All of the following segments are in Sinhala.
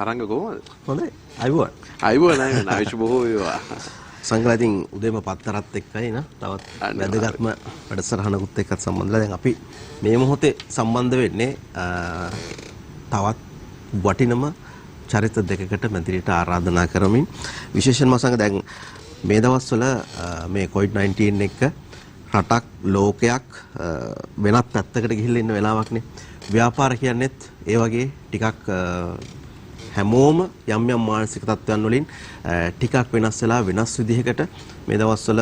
තරංග කොහොමද? හොඳයි. අයුවන්. අයුවන් ආයුෂ බොහෝ වේවා. සංගලා ඉතින් උදේම පත්තරත් එක්කයි නා තවත් වැදගත්ම වැඩසටහනකුත් එක්කත් සම්බන්ධලා දැන් අපි මේ මොහොතේ සම්බන්ධ වෙන්නේ තවත් වටිනම චරිත දෙකකට මැදිරියට ආරාධනා කරමින් විශේෂයෙන්ම සංග දැන් මේ දවස්වල මේ COVID-19 එක රටක් ලෝකයක් වෙනත් පැත්තකට ගිහිල්ලා ඉන්න වෙලාවක්නේ. ව්‍යාපාර කියන්නේත් ඒ වගේ ටිකක් හැමෝම යම් යම් මානසික තත්ත්වයන් වලින් ටිකක් වෙනස් වෙලා වෙනස් විදිහකට මේ දවස්වල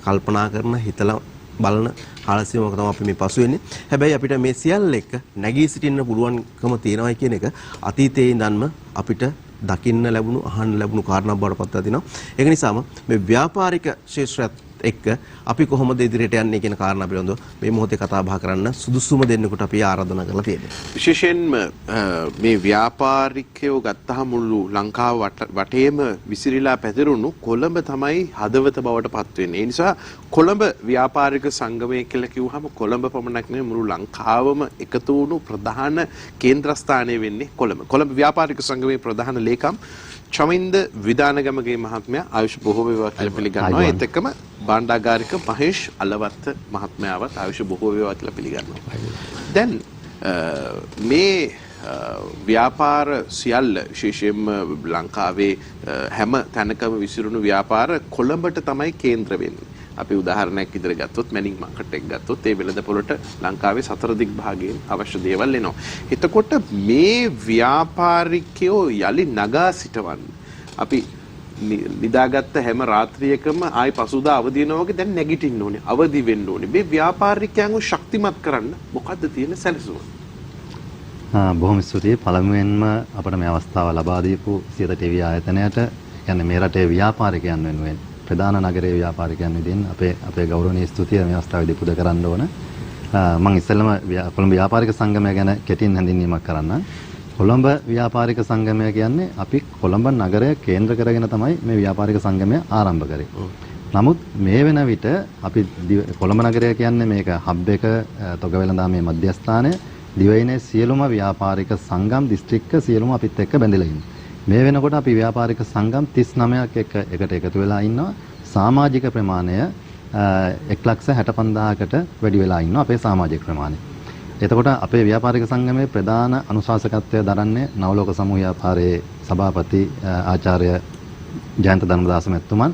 කල්පනා කරන හිතලා බලන කාලසීමාවක තමයි අපි මේ පසු වෙන්නේ. හැබැයි අපිට මේ සියල්ල එක්ක නැගී සිටින්න පුළුවන්කම තියෙනවා කියන එක අතීතයේ ඉඳන්ම අපිට දකින්න ලැබුණු අහන්න ලැබුණු කාරණා බවට පත් වෙලා තිනවා. ඒක නිසාම මේ ව්‍යාපාරික ශාස්ත්‍රයත් එක්ක අපි කොහොමද ඉදිරියට යන්නේ කියන කාරණා පිළිබඳව මේ මොහොතේ කතා බහ කරන්න සුදුසුම දෙන්නෙකුට අපි ආරාධනා කරලා තියෙනවා. විශේෂයෙන්ම මේ ව්‍යාපාරිකයෝ ගත්තාම මුළු ලංකාව වටේම විසිරීලා පැතිරුණු කොළඹ තමයි හදවත බවට පත් වෙන්නේ. ඒ නිසා කොළඹ ව්‍යාපාරික සංගමය කියලා කිව්වහම කොළඹ පමණක් නෙවෙයි මුළු ලංකාවම එකතු වුණු ප්‍රධාන කේන්ද්‍රස්ථානය වෙන්නේ කොළඹ. කොළඹ ව්‍යාපාරික සංගමයේ ප්‍රධාන ලේකම් චමින්ද විදානගමගේ මහත්මයා ආයුෂ බොහෝ වේවා කියලා පිළිගන්නවා. ඒත් එක්කම භාණ්ඩාගාරික මහේෂ් අලවත්ත මහත්මයාවත් ආයුෂ බොහෝ වේවා කියලා පිළිගන්නවා. දැන් මේ ව්‍යාපාර සියල්ල විශේෂයෙන්ම ලංකාවේ හැම තැනකම විසිරුණු ව්‍යාපාර කොළඹට තමයි කේන්ද්‍ර වෙන්නේ. අපි උදාහරණයක් විදිහට ගත්තොත් මැනික් මාකට් එක ගත්තොත් ඒ වෙළඳපොළට ලංකාවේ සතර දිග් භාගයෙන් අවශ්‍ය දේවල් එනවා. එතකොට මේ ව්‍යාපාරිකයෝ යලි නගා සිටවන්න අපි නිදාගත්ත හැම රාත්‍රියකම ආයි පසුදා අවදි වෙනවා වගේ දැන් නැගිටින්න ඕනේ, අවදි වෙන්න ඕනේ. මේ ව්‍යාපාරිකයන්ව ශක්තිමත් කරන්න මොකද්ද තියෙන සැලසුම? බොහොම ස්තුතියි. පළමුවෙන්ම අපට මේ අවස්ථාව ලබා දීපු සියත ටීවී ආයතනයට, කියන්නේ මේ රටේ ව්‍යාපාරිකයන් වෙනුවෙන් ප්‍රධාන නගරයේ ව්‍යාපාරිකයන් විදිහින් අපේ ගෞරවනීය ස්තුතිය මේ අවස්ථාවේදී පුද කරන්න ඕන. මම ඉස්සෙල්ලම කොළඹ ව්‍යාපාරික සංගමය ගැන කෙටියෙන් හැඳින්වීමක් කරන්නම්. කොළඹ ව්‍යාපාරික සංගමය කියන්නේ අපි කොළඹ නගරය කේන්ද්‍ර කරගෙන තමයි මේ ව්‍යාපාරික සංගමය ආරම්භ කරේ. නමුත් මේ වෙන විට අපි කොළඹ නගරය කියන්නේ මේක හබ් එක, තොගවෙළඳාමේ මධ්‍යස්ථානය, දිවයිනේ සියලුම ව්‍යාපාරික සංගම් දිස්ත්‍රික්ක සියලුම අපිත් එක්ක බැඳලා ඉන්නේ. මේ වෙනකොට අපි ව්‍යාපාරික සංගම් 39ක් එකට එකතු වෙලා ඉන්නවා. සමාජික ප්‍රමාණය 1,65,000කට වැඩි වෙලා ඉන්නවා අපේ සමාජික ප්‍රමාණය. එතකොට අපේ ව්‍යාපාරික සංගමේ ප්‍රධාන අනුශාසකත්වය දරන්නේ නවලෝක සමූහ ව්‍යාපාරයේ සභාපති ආචාර්ය ජයන්ත ධර්මදාස මැතිතුමන්.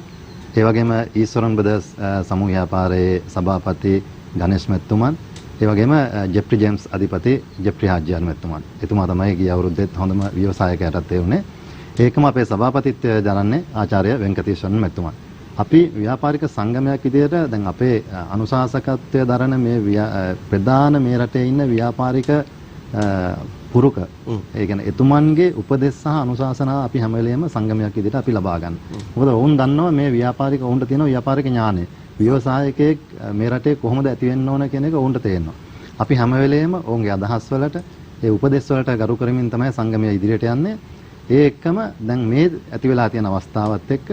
ඒ වගේම ඊශ්වරන් බ්‍රදර්ස් සමූහ ව්‍යාපාරයේ සභාපති ගණේෂ් මැතිතුමන්. ඒ වගේම ජෙප්‍රි ජේම්ස් අධිපති ජෙප්‍රි හාජ්ජියාන් මැතිතුමන්. එතුමා තමයි ගිය අවුරුද්දේත් හොඳම ව්‍යවසායකයාටත් ඒ වුණේ. ඒකම අපේ සභාපතිත්වය දරන්නේ ආචාර්ය වෙන්කටේශ්වරන් මැතිතුමන්. අපි ව්‍යාපාරික සංගමයක් විදිහට දැන් අපේ අනුශාසකත්වය දරන මේ ප්‍රධාන මේ රටේ ඉන්න ව්‍යාපාරික පුරුක, ඒ කියන්නේ එතුමන්ගේ උපදෙස් සහ අනුශාසනා අපි හැම වෙලේම සංගමයක් විදිහට අපි ලබා ගන්න. මොකද වුන් දන්නවා මේ ව්‍යාපාරික වුන්ට තියෙන ව්‍යාපාරික ඥානය. ව්‍යවසායකයෙක් මේ රටේ කොහොමද ඇති වෙන්න ඕන කියන එක වුන්ට තේරෙනවා. අපි හැම වෙලේම ඔවුන්ගේ අදහස් වලට, ඒ උපදෙස් වලට ගරු කරමින් තමයි සංගමය ඉදිරියට යන්නේ. ඒ එක්කම දැන් මේ ඇති වෙලා තියෙන අවස්ථාවත් එක්ක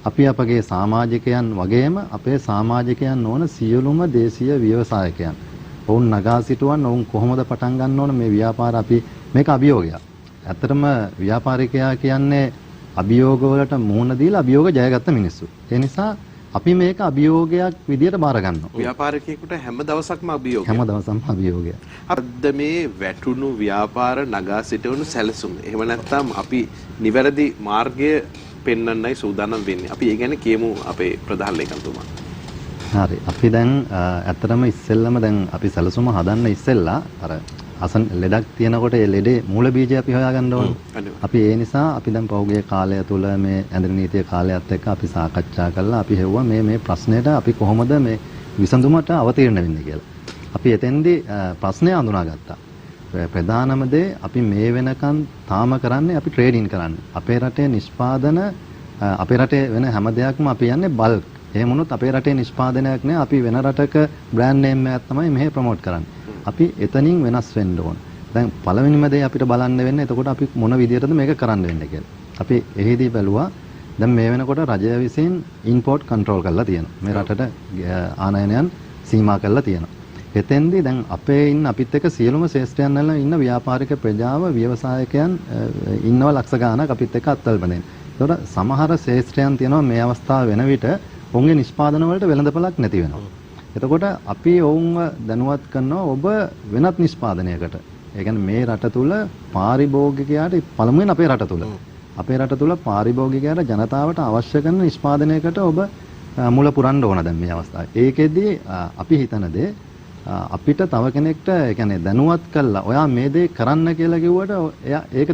අපි අපගේ සමාජිකයන් වගේම අපේ සමාජිකයන් නොවන සියලුම දේශීය ව්‍යවසායකයන් ඔවුන් නගා සිටුවන්, ඔවුන් කොහොමද පටන් ගන්න ඕන මේ ව්‍යාපාර, අපි මේක අභියෝගයක්. ඇත්තටම ව්‍යාපාරිකයා කියන්නේ අභියෝග වලට මුහුණ දීලා අභියෝග ජයගත්ත මිනිස්සු. ඒ නිසා අපි මේක අභියෝගයක් විදියට බාර ගන්නවා. ව්‍යාපාරිකයෙකුට හැම දවසක්ම අභියෝගයක්. හැම දවසක්ම අභියෝගයක්. අද මේ වැටුණු ව්‍යාපාර නගා සිටවුණු සැලසුම්. එහෙම නැත්නම් අපි නිවැරදි මාර්ගය පෙන්වන්නයි සූදානම් වෙන්නේ. අපි ඒ ගැන කියමු අපේ ප්‍රධාන ලේකම්තුමා. හරි. අපි දැන් ඇත්තටම ඉස්සෙල්ලම දැන් අපි සැලසුම හදන්න ඉස්සෙල්ලා අර ලෙඩක් තියෙනකොට ඒ ලෙඩේ මූල බීජය අපි හොයාගන්න ඕනේ. අපි ඒ නිසා අපි දැන් පහුගිය කාලය තුල මේ ඇඳරි නීතිය කාලයත් එක්ක අපි සාකච්ඡා කළා. අපි හෙව්වා මේ ප්‍රශ්නෙට අපි කොහොමද මේ විසඳුමට අවතීර්ණ වෙන්නේ කියලා. අපි එතෙන්දී ප්‍රශ්නය අඳුනාගත්තා. ප්‍රධානම දේ අපි මේ වෙනකන් තාම කරන්නේ අපි ට්‍රේඩින් කරන්නේ. අපේ රටේ නිෂ්පාදන, අපේ රටේ වෙන හැම දෙයක්ම අපි යන්නේ බල්ක්. එහෙම වුණොත් අපේ රටේ නිෂ්පාදනයක් නෑ. අපි වෙන රටක බ්‍රෑන්ඩ් නේම් එකක් තමයි මෙහෙ ප්‍රොමෝට් කරන්නේ. අපි එතනින් වෙනස් වෙන්න ඕන. දැන් පළවෙනිම දේ අපිට බලන්න වෙන්නේ එතකොට අපි මොන විදිහටද මේක කරන්න වෙන්නේ කියලා. අපි එහිදී බැලුවා දැන් මේ වෙනකොට රජය විසින් ඉම්පෝට් කන්ට්‍රෝල් කරලා තියෙනවා. මේ රටට ආනයනයන් සීමා කරලා තියෙනවා. එතෙන්දී දැන් අපේ ඉන්න අපිත් එක්ක සියලුම ශ්‍රේෂ්ඨයන් වල ඉන්න ව්‍යාපාරික ප්‍රජාව ව්‍යවසායකයන් ඉන්නව ලක්ෂ ගාණක් අපිත් එක්ක අත්වලපදෙන. ඒතකොට සමහර ශ්‍රේෂ්ඨයන් තියෙනවා මේ අවස්ථාව වෙන විට ඔවුන්ගේ නිෂ්පාදන වලට වෙළඳපළක් නැති වෙනවා. එතකොට අපි ඔවුන්ව දැනුවත් කරනවා ඔබ වෙනත් නිෂ්පාදනයකට. ඒ කියන්නේ මේ රට තුල පාරිභෝගිකයාට පළමුවෙන් අපේ රට තුල පාරිභෝගිකයාට ජනතාවට අවශ්‍ය කරන නිෂ්පාදනයකට ඔබ මුල පුරන්න ඕන දැන් මේ අවස්ථාවේ. ඒකෙදී අපි හිතන දේ අපිට තව කෙනෙක්ට ඒ කියන්නේ දැනුවත් කළා ඔයා මේ දේ කරන්න කියලා කිව්වට එයා ඒක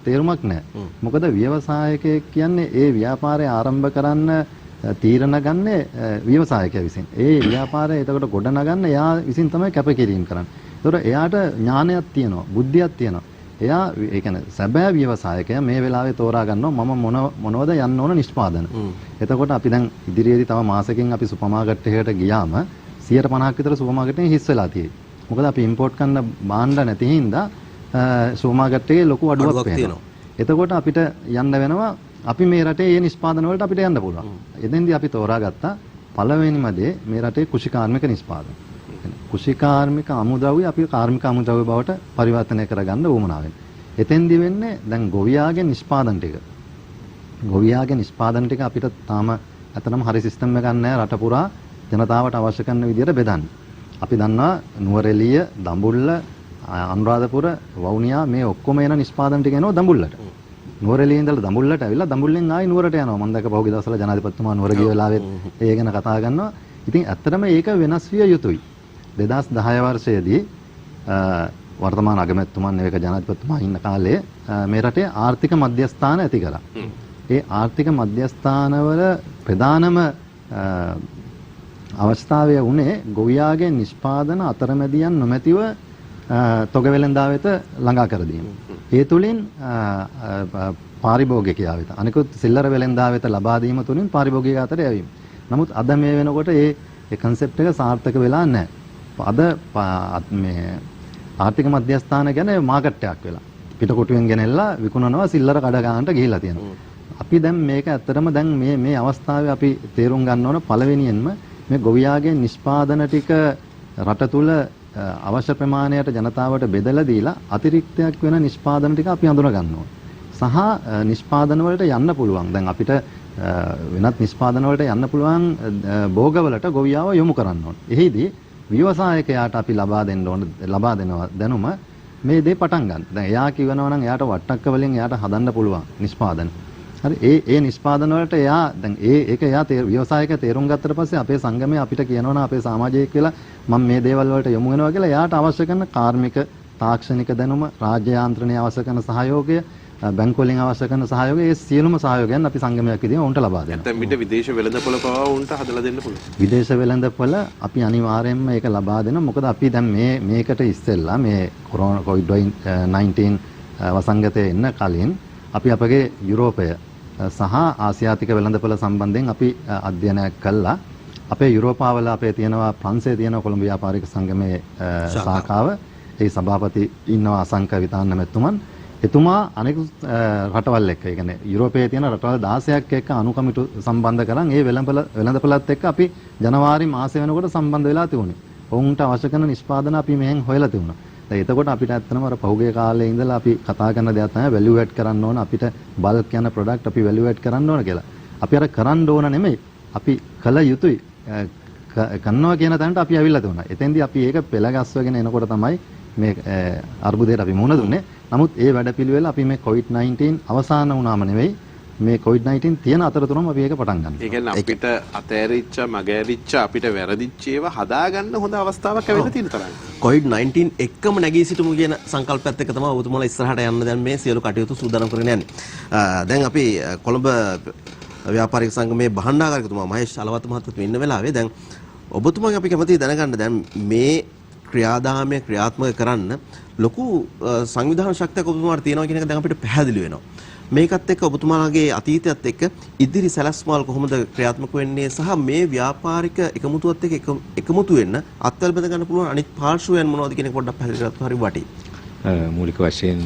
තේරුමක් නැහැ. මොකද ව්‍යවසායකයෙක් කියන්නේ ඒ ව්‍යාපාරය ආරම්භ කරන්න තීරණ ගන්නේ ව්‍යවසායකයා විසින්. ඒ ව්‍යාපාරය එතකොට ගොඩනගන්න එයා විසින් තමයි කැපකිරීම කරන්නේ. ඒතකොට එයාට ඥානයක් තියෙනවා, බුද්ධියක් තියෙනවා. එයා ඒ කියන්නේ සැබෑ ව්‍යවසායකයා මේ වෙලාවේ තෝරා ගන්නවා මම මොනවද යන්න ඕන නිෂ්පාදන. එතකොට අපි දැන් ඉදිරියේදී තව මාසෙකින් අපි සුපර් මාකට් එකකට ගියාම 150ක් විතර සුපර් මාකට් එකේ හිස් වෙලා තියෙයි. මොකද අපි ඉම්පෝට් කරන භාණ්ඩ නැති හින්දා සුපර් මාකට් එකේ ලොකු අඩුවක් තියෙනවා. එතකොට අපිට යන්න වෙනවා අපි මේ රටේ මේ නිෂ්පාදන වලට අපිට යන්න පුළුවන්. එතෙන්දී අපි තෝරාගත්තා පළවෙනිම දේ මේ රටේ කෘෂිකාර්මික නිෂ්පාදන. කෘෂිකාර්මික අමුද්‍රව්‍ය අපි කාර්මික අමුද්‍රව්‍ය බවට පරිවර්තනය කරගන්න උවමනාවෙන්. එතෙන්දි වෙන්නේ දැන් ගොවියාගේ නිෂ්පාදන ටික. ගොවියාගේ නිෂ්පාදන ටික අපිට තාම අතනම හරි සිස්ටම් එකක් නැහැ රට පුරා ජනතාවට අවශ්‍ය කරන විදිහට බෙදන්න. අපි දන්නවා නුවරඑළිය, දඹුල්ල, අනුරාධපුර, වවුනියා මේ ඔක්කොම එන නිෂ්පාදන ටික එනවා දඹුල්ලට. නුවරඑළිය ඉඳලා දඹුල්ලට ඇවිල්ලා දඹුල්ලෙන් ආයි නුවරට යනවා. මම දැක්ක පහුගිය දවස්වල ජනාධිපතිතුමා නුවර ගිය වෙලාවෙත් ඒ ගැන කතා කරනවා. ඉතින් ඇත්තටම ඒක වෙනස් විය යුතුයි. 2010 වර්ෂයේදී වර්තමාන අගමැතිතුමන් එක ජනාධිපතිතුමා ඉන්න කාලේ මේ රටේ ආර්ථික මධ්‍යස්ථාන ඇති කරා. ඒ ආර්ථික මධ්‍යස්ථානවල ප්‍රධානම අවස්ථාවය වුණේ ගොවියාගේ නිෂ්පාදන අතරමැදියන් නොමැතිව තොග වෙළඳා වෙත ළඟා කර දීම. ඒ තුලින් පාරිභෝගිකයා වෙත අනිකුත් සිල්ලර වෙළඳා වෙත ලබා දීම තුලින් පාරිභෝගිකයා අතර යැවීම. නමුත් අද මේ වෙනකොට ඒ කන්සෙප්ට් එක සාර්ථක වෙලා නැහැ. අද මේ ආර්ථික මධ්‍යස්ථාන කියන්නේ මාකට් එකක් වෙලා. පිටකොටුවෙන් ගෙනෙල්ලා විකුණනවා සිල්ලර කඩ ගන්නට ගිහිලා තියෙනවා. අපි දැන් මේක ඇත්තටම දැන් මේ අවස්ථාවේ අපි තේරුම් ගන්න ඕන පළවෙනියෙන්ම මේ ගොවියාගේ නිෂ්පාදන ටික රට තුල අවශ්‍ය ප්‍රමාණයට ජනතාවට බෙදලා දීලා අතිරික්තයක් වෙන නිෂ්පාදන ටික අපි අඳුන ගන්න ඕන. සහ නිෂ්පාදන වලට යන්න පුළුවන්. දැන් අපිට වෙනත් නිෂ්පාදන වලට යන්න පුළුවන් භෝගවලට ගොවියාව යොමු කරන්න ඕන. එහිදී ව්‍යවසායකයාට අපි ලබා දෙනවා දැනුම මේ දේ පටන් ගන්න. දැන් එයා කියනවා නම් එයාට වට්ටක්ක වලින් එයාට හදන්න පුළුවන් නිෂ්පාදන. හරි ඒ නිෂ්පාදන වලට එයා දැන් ඒක එයා ව්‍යවසායකයා තේරුම් ගත්තට පස්සේ අපේ සංගමයේ අපිට කියනවා නම් අපේ සමාජයේ කියලා මම මේ දේවල් වලට යොමු වෙනවා කියලා එයාට අවශ්‍ය කරන කාර්මික තාක්ෂණික දැනුම රාජ්‍ය යාන්ත්‍රණයේ අවශ්‍ය කරන සහයෝගය බැංකු වලින් අවශ්‍ය කරන සහයෝගය ඒ සියලුම සහයෝගයන් අපි සංගමයක් විදිහට උන්ට ලබා දෙනවා. නැත්නම් පිට විදේශ වෙළඳපොළ පවා උන්ට හදලා දෙන්න පුළුවන්. විදේශ වෙළඳපොළ අපි අනිවාර්යයෙන්ම ඒක ලබා දෙනවා. මොකද අපි දැන් මේකට ඉස්සෙල්ලා මේ COVID-19 වසංගතයේ එන්න කලින් අපි අපගේ යුරෝපය සහ ආසියාතික වෙළඳපොළ සම්බන්ධයෙන් අපි අධ්‍යයනයක් කළා. අපේ යුරෝපාවල අපේ තියෙනවා ප්‍රංශයේ තියෙන කොළඹ ව්‍යාපාරික සංගමයේ ශාඛාව. ඒ සභාපති ඉන්නවා අසංක විතාන මෙතුමන්. එතුමා අනෙකුත් රටවල් එක්ක, ඒ කියන්නේ යුරෝපයේ තියෙන රටවල් 16ක් එක්ක අනුකමිටු සම්බන්ධ කරන් ඒ වෙළඳපළත් එක්ක අපි ජනවාරි මාසෙ වෙනකොට සම්බන්ධ වෙලා තිබුණේ. ඔවුන්ට අවශ්‍ය කරන නිෂ්පාදන අපි මෙහෙන් හොයලා තිබුණා. දැන් එතකොට අපිට ඇත්තනම අර පහුගිය කාලේ ඉඳලා අපි කතා කරන දේක් තමයි වැලියු ඇඩ් කරන්න ඕන, අපිට බල්ක් යන ප්‍රොඩක්ට් අපි වැලියු ඇඩ් කරන්න ඕන කියලා. අපි අර කරන්න ඕන නෙමෙයි, අපි කළ යුතුයි. කරනවා කියන තැනට අපි ඇවිල්ලා තිබුණා. එතෙන්දී අපි ඒක පෙළගස්වගෙන එනකොට තමයි මේ අර්බුදයට අපි මුහුණ දුන්නේ. නමුත් ඒ වැඩපිළිවෙල අපි මේ COVID-19 අවසන් වුණාම නෙවෙයි, මේ COVID-19 තියෙන අතරතුරම අපි ඒක පටන් ගන්නවා. ඒ කියන්නේ අපිට අතෑරිච්ච මගෑරිච්ච අපිට වැරදිච්ච ඒවා හදාගන්න හොඳ අවස්ථාවක් ඇවිල්ලා තියෙන තරම්. COVID-19 එක්කම නැගී සිටමු කියන සංකල්පයත් එක්ක තමයි ඔබතුමාලා ඉස්සරහට යන්න දැන් මේ සියලු කටයුතු සූදානම් කරගෙන යන්නේ. දැන් අපි කොළඹ ව්‍යාපාරික සංගමේ භාණ්ඩාගාරිකතුමා මහේෂ් අලවත්ත මහත්මයා ඉන්න වෙලාවේ දැන් ඔබතුමාගෙන් අපි කැමතියි දැනගන්න දැන් මේ ක්‍රියාදාමය ක්‍රියාත්මක කරන්න ලොකු සංවිධාන ශක්තියක් ඔබතුමාට තියෙනවා කියන එක දැන් අපිට පැහැදිලි වෙනවා. මේකත් එක්ක ඔබතුමාගේ අතීතයත් එක්ක ඉදිරි සැලැස්මවල් කොහොමද ක්‍රියාත්මක වෙන්නේ සහ මේ ව්‍යාපාරික එකමුතුවත් එක්ක එකමුතු වෙන්න අත්වල බඳ ගන්න පුළුවන් අනිත් පාර්ශ්වයන් මොනවද කියන එක පොඩ්ඩක් පැහැදිලි කරලා හරි වටී. මූලික වශයෙන්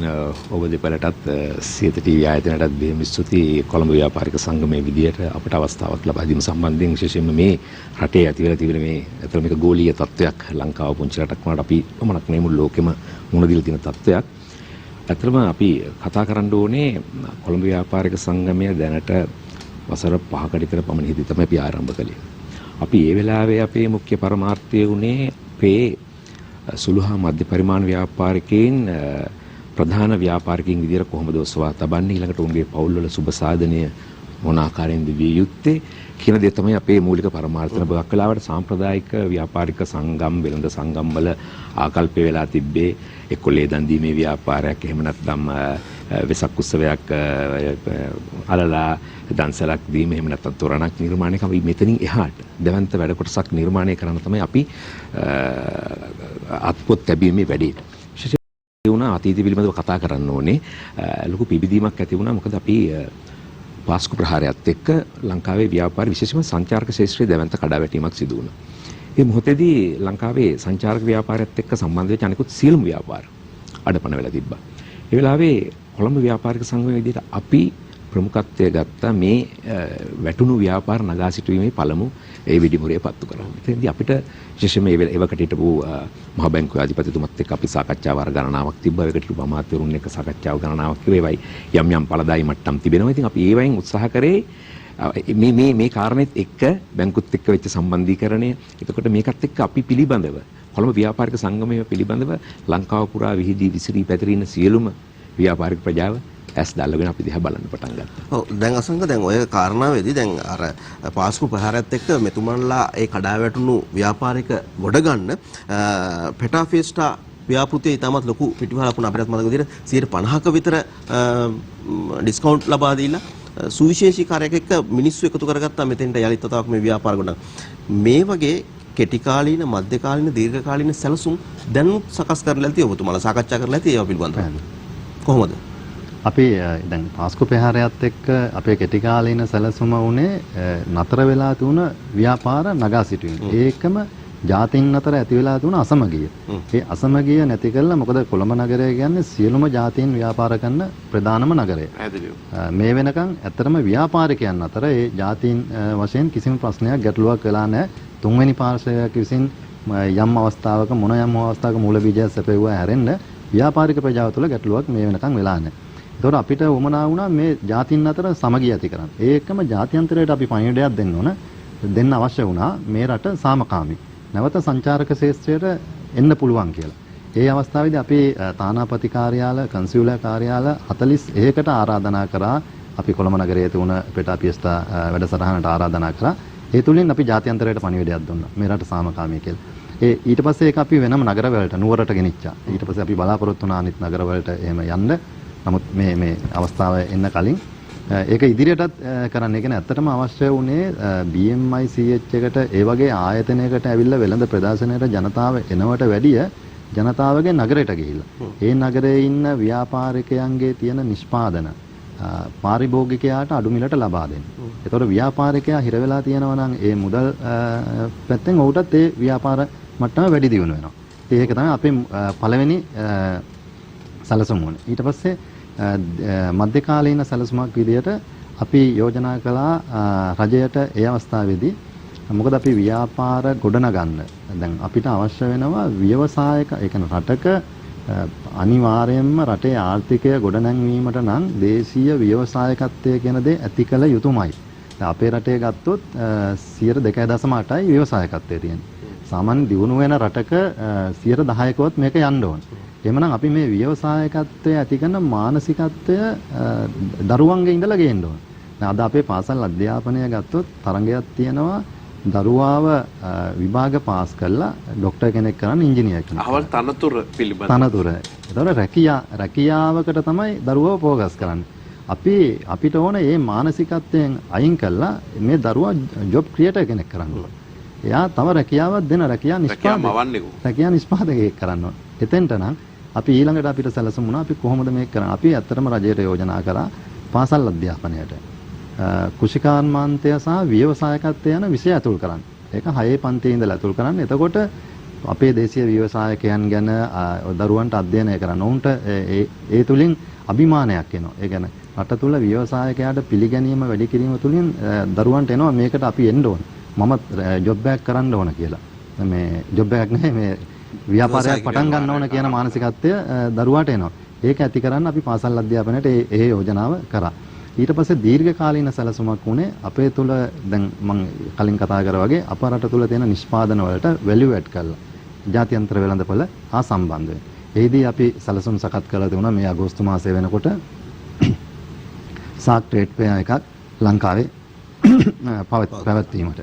ඔබ දෙපළටත් සියත ටීවී ආයතනයටත් බෙහෙම ස්තුතියි කොළඹ ව්‍යාපාරික සංගමයේ විදියට අපට අවස්ථාවක් ලබා දීම සම්බන්ධයෙන් විශේෂයෙන්ම මේ රටේ ඇතිවෙලා තිබෙන මේ අතර මේක ගෝලීය තත්ත්වයක් ලංකාව පුංචි රටක් වුණාට අපි පමණක් නෙමෙයි මුළු ලෝකෙම මුහුණ දීලා තියෙන තත්ත්වයක්. ඇත්තටම අපි කතා කරන්න ඕනේ කොළඹ ව්‍යාපාරික සංගමය දැනට වසර 5කට විතර පමණ හිදී තමයි අපි ආරම්භ කළේ. අපි ඒ වෙලාවේ අපේ මුඛ්‍ය පරමාර්ථය උනේ අපේ සුළු හා මධ්‍ය පරිමාණ ව්‍යාපාරිකයින් ප්‍රධාන ව්‍යාපාරිකයින් විදියට කොහොමද ඔසවා තබන්නේ ඊළඟට උන්ගේ පවුල්වල සුබ සාධනය මොන ආකාරයෙන්ද විය යුත්තේ කියන දේ තමයි අපේ මූලික පරමාර්ථන බවක් වෙලාවට සාම්ප්‍රදායික ව්‍යාපාරික සංගම් වෙළඳ සංගම් වල ආකල්ප වෙලා තිබ්බේ එක්කොලේ දන් දීමේ ව්‍යාපාරයක් එහෙම නැත්නම් වෙසක් උත්සවයක් අලලා දන්සලක් දීම එහෙම නැත්නම් තොරණක් නිර්මාණය කරන මෙතනින් එහාට දැවන්ත වැඩ කොටසක් නිර්මාණය කරන්න තමයි අපි අත්පොත් ලැබීමේ වැඩේ. විශේෂයෙන් වුණා අතීතය පිළිබඳව කතා කරන්න ඕනේ. ලොකු පිබිදීමක් ඇති වුණා. මොකද අපි පාස්කු ප්‍රහාරයත් එක්ක ලංකාවේ ව්‍යාපාර විශේෂයෙන්ම සංචාරක ක්ෂේත්‍රයේ දැවන්ත කඩාවැටීමක් සිදු වුණා. මේ මොහොතේදී ලංකාවේ සංචාරක ව්‍යාපාරයත් එක්ක සම්බන්ධ වෙච්ච අනිකුත් සියලුම ව්‍යාපාර අඩපණ වෙලා තිබ්බා. ඒ වෙලාවේ කොළඹ ව්‍යාපාරික සංගමයේ විදිහට අපි ප්‍රමුඛත්වය ගත්ත මේ වැටුණු ව්‍යාපාර නගා සිටුවීමේ පළමු ඒ විදිමුරේ පත්තු කරනවා. ඉතින්දී අපිට විශේෂයෙන්ම ඒවකට හිටපු මහ බැංකුවේ අධිපතිතුමත් එක්ක අපි සාකච්ඡා වාර ගණනාවක් තිබ්බා. ඒකට හිටපු අමාත්‍යවරුන් එක්ක සාකච්ඡාව ගණනාවක් කිව්වේවයි යම් යම් පළදායි මට්ටම් තිබෙනවා. ඉතින් අපි ඒවයින් උත්සාහ කරේ මේ කාරණෙත් එක්ක බැංකුත් එක්ක වෙච්ච සම්බන්ධීකරණය. එතකොට මේකත් එක්ක අපි පිළිබඳව කොළඹ ව්‍යාපාරික සංගමය පිළිබඳව ලංකාව පුරා විහිදී විසිරී පැතිරෙන සියලුම ව්‍යාපාරික ප්‍රජාව ඇස් දැල්ලගෙන අපි දිහා බලන්න පටන් ගත්තා. ඔව් දැන් අසංක දැන් ඔය කාරණාවේදී දැන් අර පාස්කු ප්‍රහාරයත් එක්ක මෙතුමන්ලා ඒ කඩාවැටුණු ව්‍යාපාරික ගොඩ ගන්න පෙටාෆේස්ටා ව්‍යාපෘතිය ඉතාමත් ලොකු පිටිපහලක් වුණා. අපිටත් මතක විදිහට 50ක විතර ඩිස්කවුන්ට් ලබා දීලා සුවිශේෂී කාර්යයක් එක්ක මිනිස්සු එකතු කරගත්තා මෙතෙන්ට යලිත් වතාවක් මේ ව්‍යාපාර ගොඩ. මේ වගේ කෙටි කාලීන මධ්‍ය කාලීන දීර්ඝ කාලීන සැලසුම් දැන් සකස් කරලා ඇති ඔබතුමාලා සාකච්ඡා කරලා ඇති ඒවා පිළිබඳව. කොහොමද? අපි දැන් පාස්කු ප්‍රහාරයත් එක්ක අපේ කෙටි කාලීන සැලසුම උනේ නතර වෙලා තුන ව්‍යාපාර නගා සිටුවීම. ඒකම ජාතීන් අතර ඇති වෙලා තුන අසමගිය. ඒ අසමගිය නැති කළා මොකද කොළඹ නගරය කියන්නේ සියලුම ජාතීන් ව්‍යාපාර කරන ප්‍රධානම නගරය. මේ වෙනකන් ඇත්තටම ව්‍යාපාරිකයන් අතර ඒ ජාතීන් වශයෙන් කිසිම ප්‍රශ්නයක් ගැටලුවක් වෙලා නැහැ. තුන්වෙනි පාර්ශවයක් විසින් යම් අවස්ථාවක මොන යම් අවස්ථාවක මූල බීජය සැපෙවුවා හැරෙන්න ව්‍යාපාරික ප්‍රජාව තුළ ගැටලුවක් මේ වෙනකන් වෙලා නැහැ. ඒතකොට අපිට උමනා වුණා මේ ජාතීන් අතර සමගිය ඇති කරන්න. ඒකම ජාත්‍යන්තරයට අපි පණිවිඩයක් දෙන්න ඕන. දෙන්න අවශ්‍ය වුණා මේ රට සාමකාමී. නැවත සංචාරක ශාස්ත්‍රයට එන්න පුළුවන් කියලා. ඒ අවස්ථාවේදී අපි තානාපති කාර්යාල, කන්සියුලර් කාර්යාල 41කට ආරාධනා කරා. අපි කොළඹ නගරයේ තුන පෙටාපියස්ටා වැඩසටහනට ආරාධනා කරා. ඒ තුලින් අපි ජාත්‍යන්තරයට පණිවිඩයක් දුන්නා. මේ රට සාමකාමී කියලා. ඊට පස්සේ ඒක අපි වෙනම නගරවලට නුවරට ගෙනිච්චා. ඊට පස්සේ අපි බලාපොරොත්තු වුණා අනිත් නගරවලට එහෙම යන්න. නමුත් මේ අවස්ථාව එන්න කලින් ඒක ඉදිරියටත් කරන්න. ඒ කියන්නේ ඇත්තටම අවශ්‍ය වුණේ BMI CH එකට ඒ වගේ ආයතනයකට ඇවිල්ලා වෙළඳ ප්‍රදර්ශනයට ජනතාව එනවට වැඩිය ජනතාවගේ නගරයට ගිහිල්ලා. ඒ නගරයේ ඉන්න ව්‍යාපාරිකයන්ගේ තියෙන නිෂ්පාදන පාරිභෝගිකයාට අඩු මිලට ලබා දෙන්න. ඒතකොට ව්‍යාපාරිකයා හිර වෙලා තියෙනවා නම් ඒ මුදල් පැත්තෙන් ඔහුටත් ඒ ව්‍යාපාර මට්ටම වැඩි දියුණු වෙනවා. ඒක තමයි අපේ පළවෙනි සැලසුම වුණේ. ඊට පස්සේ මධ්‍යකාලීන සැලසුමක් විදිහට අපි යෝජනා කළා රජයට ඒ අවස්ථාවේදී මොකද අපි ව්‍යාපාර ගොඩනගන්න දැන් අපිට අවශ්‍ය වෙනවා ව්‍යවසායක ඒ කියන්නේ රටක අනිවාර්යයෙන්ම රටේ ආර්ථිකය ගොඩනැංවීමට නම් දේශීය ව්‍යවසායකත්වය කියන දේ ඇති කළ යුතුමයි. දැන් අපේ රටේ ගත්තොත් 2.8යි ව්‍යවසායකත්වය තියෙන්නේ. සාමාන්‍ය දියුණු වෙන රටක 10%කවත් මේක යන්න ඕන. එහෙමනම් අපි මේ ව්‍යවසායකත්වය ඇති කරන මානසිකත්වය දරුවන්ගේ ඉඳලා ගේන්න ඕන. දැන් අද අපේ පාසල් අධ්‍යාපනය ගත්තොත් තරංගයක් තියෙනවා දරුවාව විභාග පාස් කරලා ડોක්ටර් කෙනෙක් කරන්න ඉංජිනේර් කෙනෙක්. අවල් තනතුර පිළිබඳ. තනතුර. ඒතකොට රැකියාවකට තමයි දරුවව ફોකස් කරන්නේ. අපිට ඕන මේ මානසිකත්වයෙන් අයින් කළා මේ දරුවා ජොබ් ක්‍රියේටර් කෙනෙක් කරන්න ඕන. එයා තව රැකියාවක් දෙන රැකියා නිෂ්පාදකයෙක් කරන්න ඕන. එතෙන්ට නම් අපි ඊළඟට අපිට සැලසුම් වුණා අපි කොහොමද මේක කරන්නේ? අපි ඇත්තටම රජයට යෝජනා කරා පාසල් අධ්‍යාපනයට කෘෂිකාර්මාන්තය සහ ව්‍යවසායකත්වය යන විෂය ඇතුල් කරන්න. ඒක 6 පන්තියේ ඉඳලා ඇතුල් කරන්න. එතකොට අපේ දේශීය ව්‍යවසායකයන් ගැන දරුවන්ට අධ්‍යයනය කරන්න. ඔවුන්ට ඒ තුලින් අභිමානයක් එනවා. ඒ කියන්නේ රට තුල ව්‍යවසායකයාට පිළිගැනීම වැඩි කිරීම තුලින් දරුවන්ට එනවා මේකට අපි එන්න ඕන. මම ජොබ් එකක් කරන්න ඕන කියලා. මේ ජොබ් එකක් නෙමෙයි මේ ව්‍යාපාරයක් පටන් ගන්න ඕන කියන මානසිකත්වය දරුවාට එනවා. ඒක ඇති කරන්න අපි පාසල් අධ්‍යාපනයට ඒ යෝජනාව කරා. ඊට පස්සේ දීර්ඝකාලීන සැලසුමක් වුණේ අපේ තුල දැන් මම කලින් කතා කරා වගේ අප රට තුල තියෙන නිෂ්පාදන වලට වැලියු ඇඩ් කරලා ජාත්‍යන්තර වෙළඳපොළ හා සම්බන්ධ වෙන. එහිදී අපි සැලසුම් සකස් කරලා තිබුණා මේ අගෝස්තු මාසයේ වෙනකොට සාක් ට්‍රේඩ් ෆෙයා එකක් ලංකාවේ පැවැත්වීමට.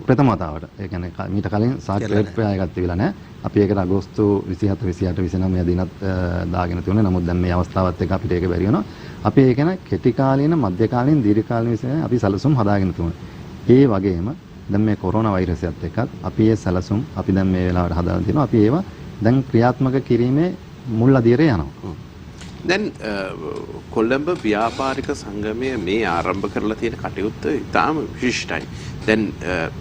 ප්‍රථම වතාවට. ඒ කියන්නේ මීට කලින් සාක් ට්‍රේඩ් ෆෙයා එකක් තිබිලා නැහැ. අපි ඒකට අගෝස්තු 27 28 29 දිනත් දාගෙන තිබුණේ. නමුත් දැන් මේ අවස්ථාවත් එක්ක අපිට ඒක බැරි වෙනවා. අපි ඒක න කෙටි කාලීන, මධ්‍ය කාලීන, දීර්ඝ කාලීන විසින් අපි සැලසුම් හදාගෙන තිබුණා. ඒ වගේම දැන් මේ කොරෝනා වෛරසයත් එක්කත් අපි මේ සැලසුම් අපි දැන් මේ වෙලාවට හදාගෙන තියෙනවා. අපි ඒවා දැන් ක්‍රියාත්මක කිරීමේ මුල් අදියරේ යනවා. දැන් කොළඹ ව්‍යාපාරික සංගමය මේ ආරම්භ කරලා තියෙන කටයුත්ත ඉතාම විශිෂ්ටයි. දැන්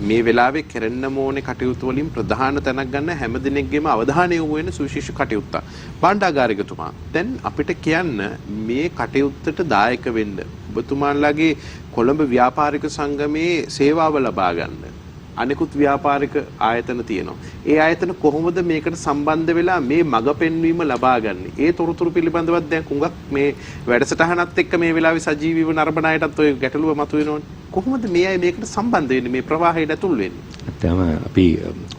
මේ වෙලාවේ කරන්න ඕනේ කටයුතු වලින් ප්‍රධාන තැනක් ගන්න හැම දිනෙකගේම අවධානය යොමු වෙන සුවිශේෂ කටයුත්තක්. භාණ්ඩාගාරිකතුමා දැන් අපිට කියන්න මේ කටයුත්තට දායක වෙන්න ඔබතුමාලාගේ කොළඹ ව්‍යාපාරික සංගමයේ සේවාව ලබා ගන්න අනිකුත් ව්‍යාපාරික ආයතන තියෙනවා. ඒ ආයතන කොහොමද මේකට සම්බන්ධ වෙලා මේ මඟ පෙන්වීම ලබා ගන්න? ඒ තොරතුරු පිළිබඳව දැන් කුඟක් මේ වැඩසටහනත් එක්ක මේ වෙලාවේ සජීවීව නරඹන අයටත් ඔය ගැටලුව මතුවෙනවනේ. කොහොමද මේ අය මේකට සම්බන්ධ වෙන්නේ, මේ ප්‍රවාහයට ඇතුල් වෙන්නේ? ඇත්තම අපි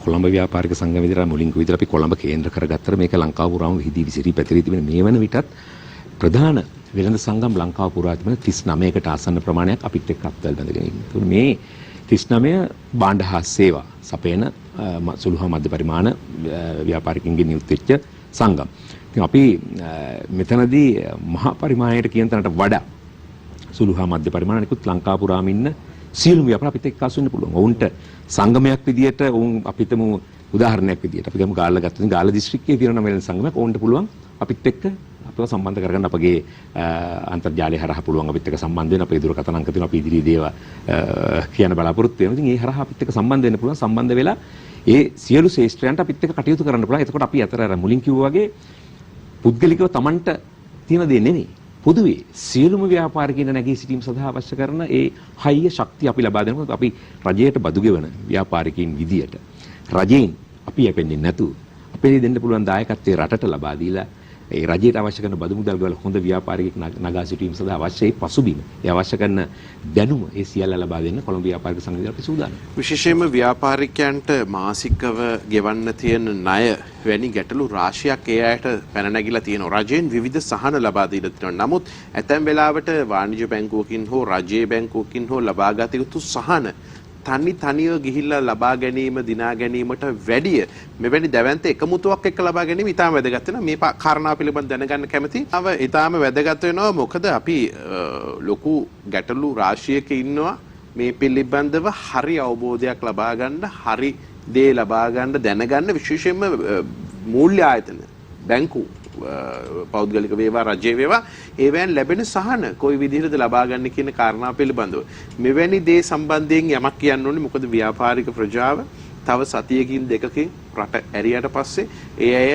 කොළඹ ව්‍යාපාරික සංගම විදිහට මුලින්ම විදිහට අපි කොළඹ කේන්ද්‍ර කරගත්තට මේක ලංකාව පුරාම විහිදී විසිරී පැතිරී තිබෙන මේ වන විටත් ප්‍රධාන වෙළඳ සංගම් ලංකාව පුරා තිබෙන 39කට ආසන්න ප්‍රමාණයක් අපිත් එක්ක අත්වල බැඳගෙන ඉන්නවා. මේ 39 භාණ්ඩ හා සේවා සපයන සුළු හා මධ්‍ය පරිමාණ ව්‍යාපාරිකයන්ගෙන් නියුත් වෙච්ච සංගම්. ඉතින් අපි මෙතනදී මහා පරිමාණයට කියන තැනට වඩා සුළු හා මධ්‍ය පරිමාණනිකුත් ලංකාව පුරාම ඉන්න සියලුම ව්‍යාපාර අපිත් එක්ක අසු වෙන්න පුළුවන්. ඔවුන්ට සංගමයක් විදියට ඔවුන් අපිටම උදාහරණයක් විදියට අපි ගමු ගාල්ල ගත්තොත් ගාල්ල දිස්ත්‍රික්කයේ තියෙන වෙළඳ සංගමයක් ඔවුන්ට පුළුවන් අපිත් එක්ක අපිව සම්බන්ධ කරගන්න. අපගේ අන්තර්ජාලය හරහා පුළුවන් අපිත් එක්ක සම්බන්ධ වෙන. අපේ දුරකථන අංක තියෙනවා අපි ඉදිරියේ දේවා කියන බලාපොරොත්තු වෙනවා. ඉතින් ඒ හරහා අපිත් එක්ක සම්බන්ධ වෙන්න පුළුවන්. සම්බන්ධ වෙලා ඒ සියලු ශේෂ්ත්‍රයන්ට අපිත් එක්ක කටයුතු කරන්න පුළුවන්. එතකොට අපි අතර අර මුලින් කිව්වා වගේ පුද්ගලිකව Tamanට තියෙන දේ නෙමෙයි. පොදුවේ සියලුම ව්‍යාපාරිකයන් නැගී සිටීම සඳහා අවශ්‍ය කරන ඒ හයිය ශක්තිය අපි ලබා දෙනකොට අපි රජයට බදු ගෙවන ව්‍යාපාරිකයන් විදියට රජයෙන් අපි යැපෙන්නේ නැතුව අපේ දෙන්න පුළුවන් දායකත්වයේ රටට ලබා දීලා ඒ රජයට අවශ්‍ය කරන බදු මුදල් වල හොඳ ව්‍යාපාරිකයෙක් නගා සිටීම සඳහා අවශ්‍ය ඒ පසුබිම, ඒ අවශ්‍ය කරන දැනුම ඒ සියල්ල ලබා දෙන්න කොළඹ ව්‍යාපාරික සංගමයේ අපි සූදානම්. විශේෂයෙන්ම ව්‍යාපාරිකයන්ට මාසිකව ගෙවන්න තියෙන ණය වැනි ගැටලු රාශියක් ඒ අයට පැන නැගිලා තියෙනවා. රජයෙන් විවිධ සහන ලබා දීලා තියෙනවා. නමුත් ඇතැම් වෙලාවට වාණිජ්‍ය බැංකුවකින් හෝ රජයේ බැංකුවකින් හෝ ලබාගත යුතු සහන තනිව ගිහිල්ලා ලබා ගැනීම, දිනා ගැනීමට වැඩිය මෙවැනි දැවැන්ත එකමුතුවක් එක්ක ලබා ගැනීම ඉතාම වැදගත් වෙනවා. මේ කාරණා පිළිබඳව දැනගන්න කැමතියි. ඉතාම වැදගත් වෙනවා. මොකද අපි ලොකු ගැටලු රාශියක ඉන්නවා. මේ පිළිබඳව හරි අවබෝධයක් ලබා ගන්න, හරි දේ ලබා ගන්න, දැනගන්න විශේෂයෙන්ම මූල්‍ය ආයතන, බැංකු, පෞද්ගලික වේවා රජයේ වේවා ඒවෙන් ලැබෙන සහන කොයි විදිහටද ලබා ගන්න කියන කාරණා පිළිබඳව මෙවැනි දේ සම්බන්ධයෙන් යමක් කියන්න ඕනේ. මොකද ව්‍යාපාරික ප්‍රජාව තව සතියකින් දෙකකින් රට ඇරියට පස්සේ ඒ අය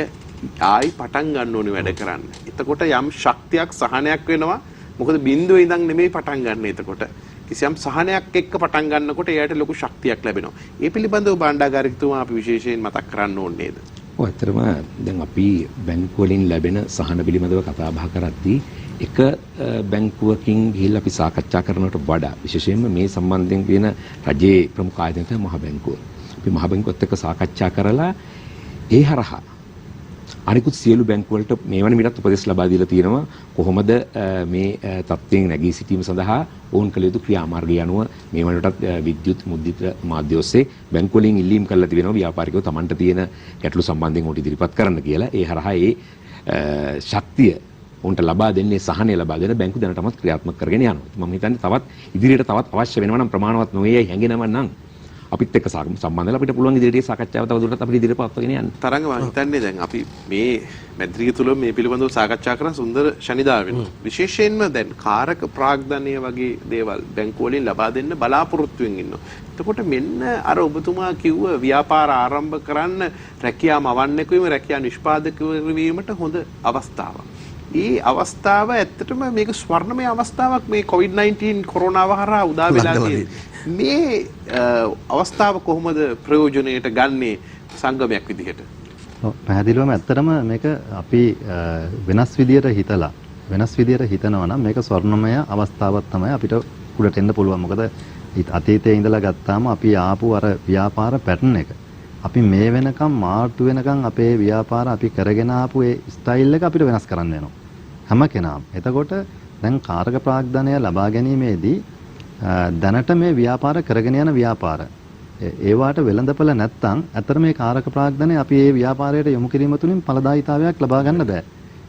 ආයි පටන් ගන්න ඕනේ වැඩ කරන්න. එතකොට යම් ශක්තියක්, සහනයක් වෙනවා. මොකද බිඳුවේ ඉඳන් නෙමෙයි පටන් ගන්න. එතකොට කිසියම් සහනයක් එක්ක පටන් ගන්නකොට එයාට ලොකු ශක්තියක් ලැබෙනවා. ඒ පිළිබඳව භාණ්ඩාගාරිකතුමා අපි විශේෂයෙන් මතක් කරන්න ඕනේ නේද? ඇත්තටම දැන් අපි බැංකු වලින් ලැබෙන සහන පිළිබඳව කතා බහ කරද්දී එක බැංකුවකින් ගිහිල්ලා අපි සාකච්ඡා කරනවට වඩා විශේෂයෙන්ම මේ සම්බන්ධයෙන් කියන රජයේ ප්‍රමුඛ ආයතන තමයි මහ බැංකුව. අපි මහ බැංකුවත් එක්ක සාකච්ඡා කරලා ඒ හරහා අනිකුත් සියලු බැංකු වලට මේ වන විටත් උපදෙස් ලබා දීලා තියෙනවා කොහොමද මේ තත්ත්වයෙන් නැගී සිටීම සඳහා ඕන් කළ යුතු ක්‍රියාමාර්ගය අනුව මේ වන විටත් විද්‍යුත් මුද්‍රිත මාධ්‍ය ඔස්සේ බැංකු වලින් ඉල්ලීම් කරලා තිබෙනවා ව්‍යාපාරිකයෝ Tamanට තියෙන ගැටලු සම්බන්ධයෙන් උට ඉදිරිපත් කරන්න කියලා. ඒ හරහා ඒ ශක්තිය උන්ට ලබා දෙන්නේ, සහනය ලබා දෙන බැංකු දැනටමත් ක්‍රියාත්මක කරගෙන යනවා. මම හිතන්නේ තවත් ඉදිරියට තවත් අවශ්‍ය වෙනවා නම් ප්‍රමාණවත් නොවේයි හැඟෙනව නම් අපිත් එක්ක සම්බන්ධ වෙලා අපිට පුළුවන් ඉදිරියට සාකච්ඡාව තවදුරටත් අපිට ඉදිරියට පවත්වාගෙන යන්න. තරංග මම හිතන්නේ දැන් අපි මේ මැද්රික තුල මේ පිළිබඳව සාකච්ඡා කරන සුන්දර ශනිදා වෙනවා. විශේෂයෙන්ම දැන් කාරක ප්‍රාග්ධනය වගේ දේවල් බැංකුව වලින් ලබා දෙන්න බලාපොරොත්තුෙන් ඉන්නවා. එතකොට මෙන්න අර ඔබතුමා කිව්ව ව්‍යාපාර ආරම්භ කරන්න රැකියාව මවන්නෙකු වීම රැකියාව නිෂ්පාදකවරු වීමට හොඳ අවස්ථාවක්. ඒ අවස්ථාව ඇත්තටම මේක ස්වර්ණමය අවස්ථාවක් මේ COVID-19 කොරෝනාව හරහා උදා වෙලා තියෙන්නේ. මේ අවස්ථාව කොහොමද ප්‍රයෝජනයට ගන්නේ සංගමයක් විදිහට? පැහැදිලිවම ඇත්තටම මේක අපි වෙනස් විදියට හිතලා වෙනස් විදියට හිතනවා නම් මේක ස්වර්ණමය අවස්ථාවක් තමයි අපිට උඩට එන්න පුළුවන්. මොකද අතීතයේ ඉඳලා ගත්තාම අපි ආපු අර ව්‍යාපාර පැටර්න් එක අපි මේ වෙනකම් මාර්තු වෙනකම් අපේ ව්‍යාපාර අපි කරගෙන ආපු ඒ ස්ටයිල් එක අපිට වෙනස් කරන්න වෙනවා හැම කෙනාම. එතකොට දැන් කාරක ප්‍රාග්ධනය ලබා ගැනීමේදී දැනට මේ ව්‍යාපාර කරගෙන යන ව්‍යාපාර ඒවාට වෙළඳපළ නැත්නම් අතර මේ කාරක ප්‍රාග්ධනය අපි ඒ ව්‍යාපාරයට යොමු කිරීම තුළින් ඵලදායීතාවයක් ලබා ගන්න බෑ.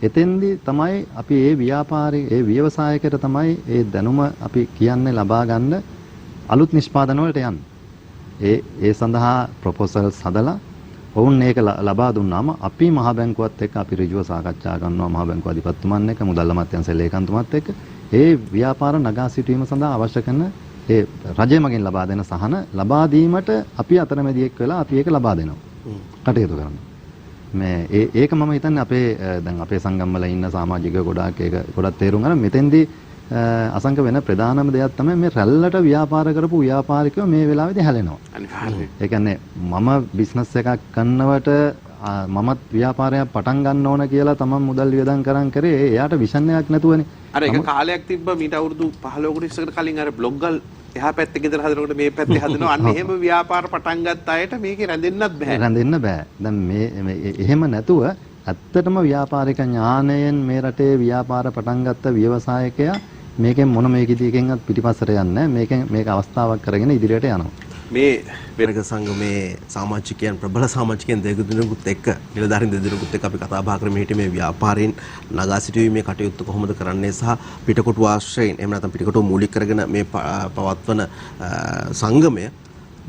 එතෙන්දී තමයි අපි ඒ ව්‍යාපාරයේ ඒ ව්‍යවසායකයට තමයි ඒ දැනුම අපි කියන්නේ ලබා ගන්න අලුත් නිෂ්පාදන වලට යන්නේ. ඒ සඳහා ප්‍රොපෝසල්ස් හදලා ඔවුන් මේක ලබා දුන්නාම අපි මහ බැංකුවත් එක්ක අපි ඍජුව සාකච්ඡා කරනවා මහ බැංකුව අධිපතිතුමන් එක්ක මුදල් අමාත්‍යාංශ ලේකම්තුමත් එක්ක ඒ ව්‍යාපාර නගා සිටුවීම සඳහා අවශ්‍ය කරන ඒ රජය මගින් ලබා දෙන සහන ලබා දීමට අපි අතරමැදියෙක් වෙලා අපි ඒක ලබා දෙනවා. කටයුතු කරනවා. මේ ඒක මම හිතන්නේ අපේ දැන් අපේ සංගම් වල ඉන්න සමාජිකයෝ ගොඩක් තේරුම් ගන්න මෙතෙන්දී අසංක වෙන ප්‍රධානම දෙයක් තමයි මේ රැල්ලට ව්‍යාපාර කරපු ව්‍යාපාරිකයෝ මේ වෙලාවේදී හැලෙනවා. අනිවාර්යයෙන්. ඒ කියන්නේ මම බිස්නස් එකක් කරනවට මමත් ව්‍යාපාරයක් පටන් ගන්න ඕන කියලා තමන් මුදල් වියදම් කරන් කරේ එයාට විෂන් එකක් නැතුවනේ. අර එක කාලයක් තිබ්බ මීට අවුරුදු 15කට ඉස්සරකට කලින් අර බ්ලොග් වල එහා පැත්තේ ගෙදර හදනකොට මේ පැත්තේ හදනවා. අන්න එහෙම ව්‍යාපාර පටන් ගත්ත අයට මේකේ රැඳෙන්නත් බෑ. රැඳෙන්න බෑ. දැන් මේ එහෙම නැතුව ඇත්තටම ව්‍යාපාරික ඥාණයෙන් මේ රටේ ව්‍යාපාර පටන් ගත්ත ව්‍යවසායකයා මේකෙන් මොන මේකෙදිකෙන්වත් පිටිපස්සට යන්නේ නැහැ. මේක අවස්ථාවක් කරගෙන ඉදිරියට යනවා. මේ වෙනක සංගමේ සමාජිකයන් ප්‍රබල සමාජිකයන් දෙකතුනකුත් එක්ක නිලධාරීන් දෙදෙනෙකුත් එක්ක අපි කතා බහ කරමින් හිටියේ මේ ව්‍යාපාරයෙන් නගා සිටුවීමේ කටයුත්ත කොහොමද කරන්නේ සහ පිටකොටු ආශ්‍රයෙන් එහෙම නැත්නම් පිටකොටු මූලික කරගෙන මේ පවත්වන සංගමය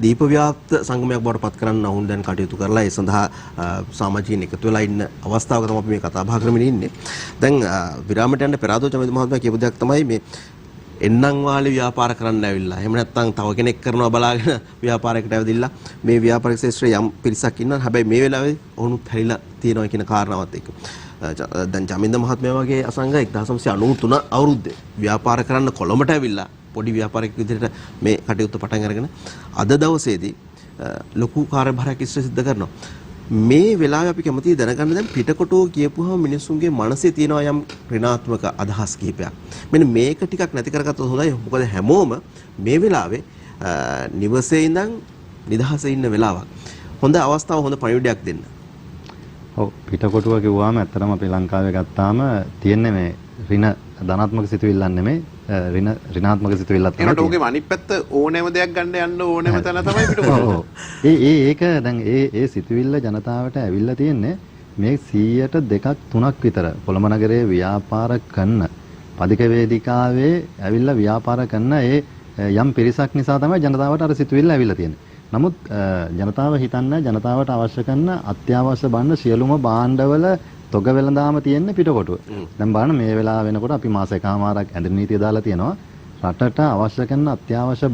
දීප ව්‍යාප්ත සංගමයක් බවට පත් කරන්න වුන් දැන් කටයුතු කරලා ඒ සඳහා සමාජීන් එකතු වෙලා ඉන්න අවස්ථාවක තමයි අපි මේ කතා බහ කරමින් ඉන්නේ. දැන් විරාමයට යන්න පෙර ආදෝ චමිත මහත්මයා කියපු දෙයක් තමයි මේ එන්නම් වාලේ ව්‍යාපාර කරන්න ඇවිල්ලා. එහෙම නැත්නම් තව කෙනෙක් කරනවා බලාගෙන ව්‍යාපාරයකට ඇවිදilla මේ ව්‍යාපාරික ශාස්ත්‍රයේ යම් පිරිසක් ඉන්නවා. හැබැයි මේ වෙලාවේ ඔවුනුත් හැරිලා තියෙනවා කියන කාරණාවත් එක්ක. දැන් චමින්ද මහත්මයා වගේ අසංග 1993 අවුරුද්දේ ව්‍යාපාර කරන්න කොළඹට ඇවිල්ලා පොඩි ව්‍යාපාරික විදිහට මේ කටයුත්ත පටන් අරගෙන අද දවසේදී ලොකු කාර්යභාරයක් ඉස්සර සිද්ධ කරනවා. මේ වෙලාවේ අපි කැමතියි දැනගන්න දැන් පිටකොටෝ කියපුවාම මිනිස්සුන්ගේ මනසේ තියෙනවා යම් ඍණාත්මක අදහස් කිහිපයක්. මෙන්න මේක ටිකක් නැති කරගත්තොත් හොඳයි. මොකද හැමෝම මේ වෙලාවේ නිවසේ ඉඳන් නිදහසේ ඉන්න වෙලාවක්. හොඳ අවස්ථාව හොඳ පණිවිඩයක් දෙන්න. ඔව් පිටකොටුව කිව්වම ඇත්තටම අපි ලංකාවේ ගත්තාම තියෙන්නේ මේ ඍණ ධනාත්මක සිතුවිල්ලක් නෙමෙයි ඍණාත්මක සිතුවිල්ලක් තමයි. ඒකට ඕකේ අනිත් පැත්ත ඕනෑම දෙයක් ගන්න යන්න ඕනෑම තැන තමයි පිටකොටුව. ඔව්. ඒක දැන් ඒ සිතුවිල්ල ජනතාවට ඇවිල්ලා තියෙන්නේ මේ 100ට 2ක් 3ක් විතර කොළඹ නගරයේ ව්‍යාපාර කරන පදික වේදිකාවේ ඇවිල්ලා ව්‍යාපාර කරන ඒ යම් පිරිසක් නිසා තමයි ජනතාවට අර සිතුවිල්ල ඇවිල්ලා තියෙන්නේ. නමුත් ජනතාව හිතන්නේ ජනතාවට අවශ්‍ය කරන අත්‍යවශ්‍ය බන්න සියලුම භාණ්ඩවල තොග වෙළඳාම තියෙන්නේ පිටකොටුව. දැන් බලන්න මේ වෙලාව වෙනකොට අපි මාස එකමාරක් ඇඳුම් නීතිය දාලා තියෙනවා. රටට අවශ්‍ය කරන අත්‍යවශ්‍ය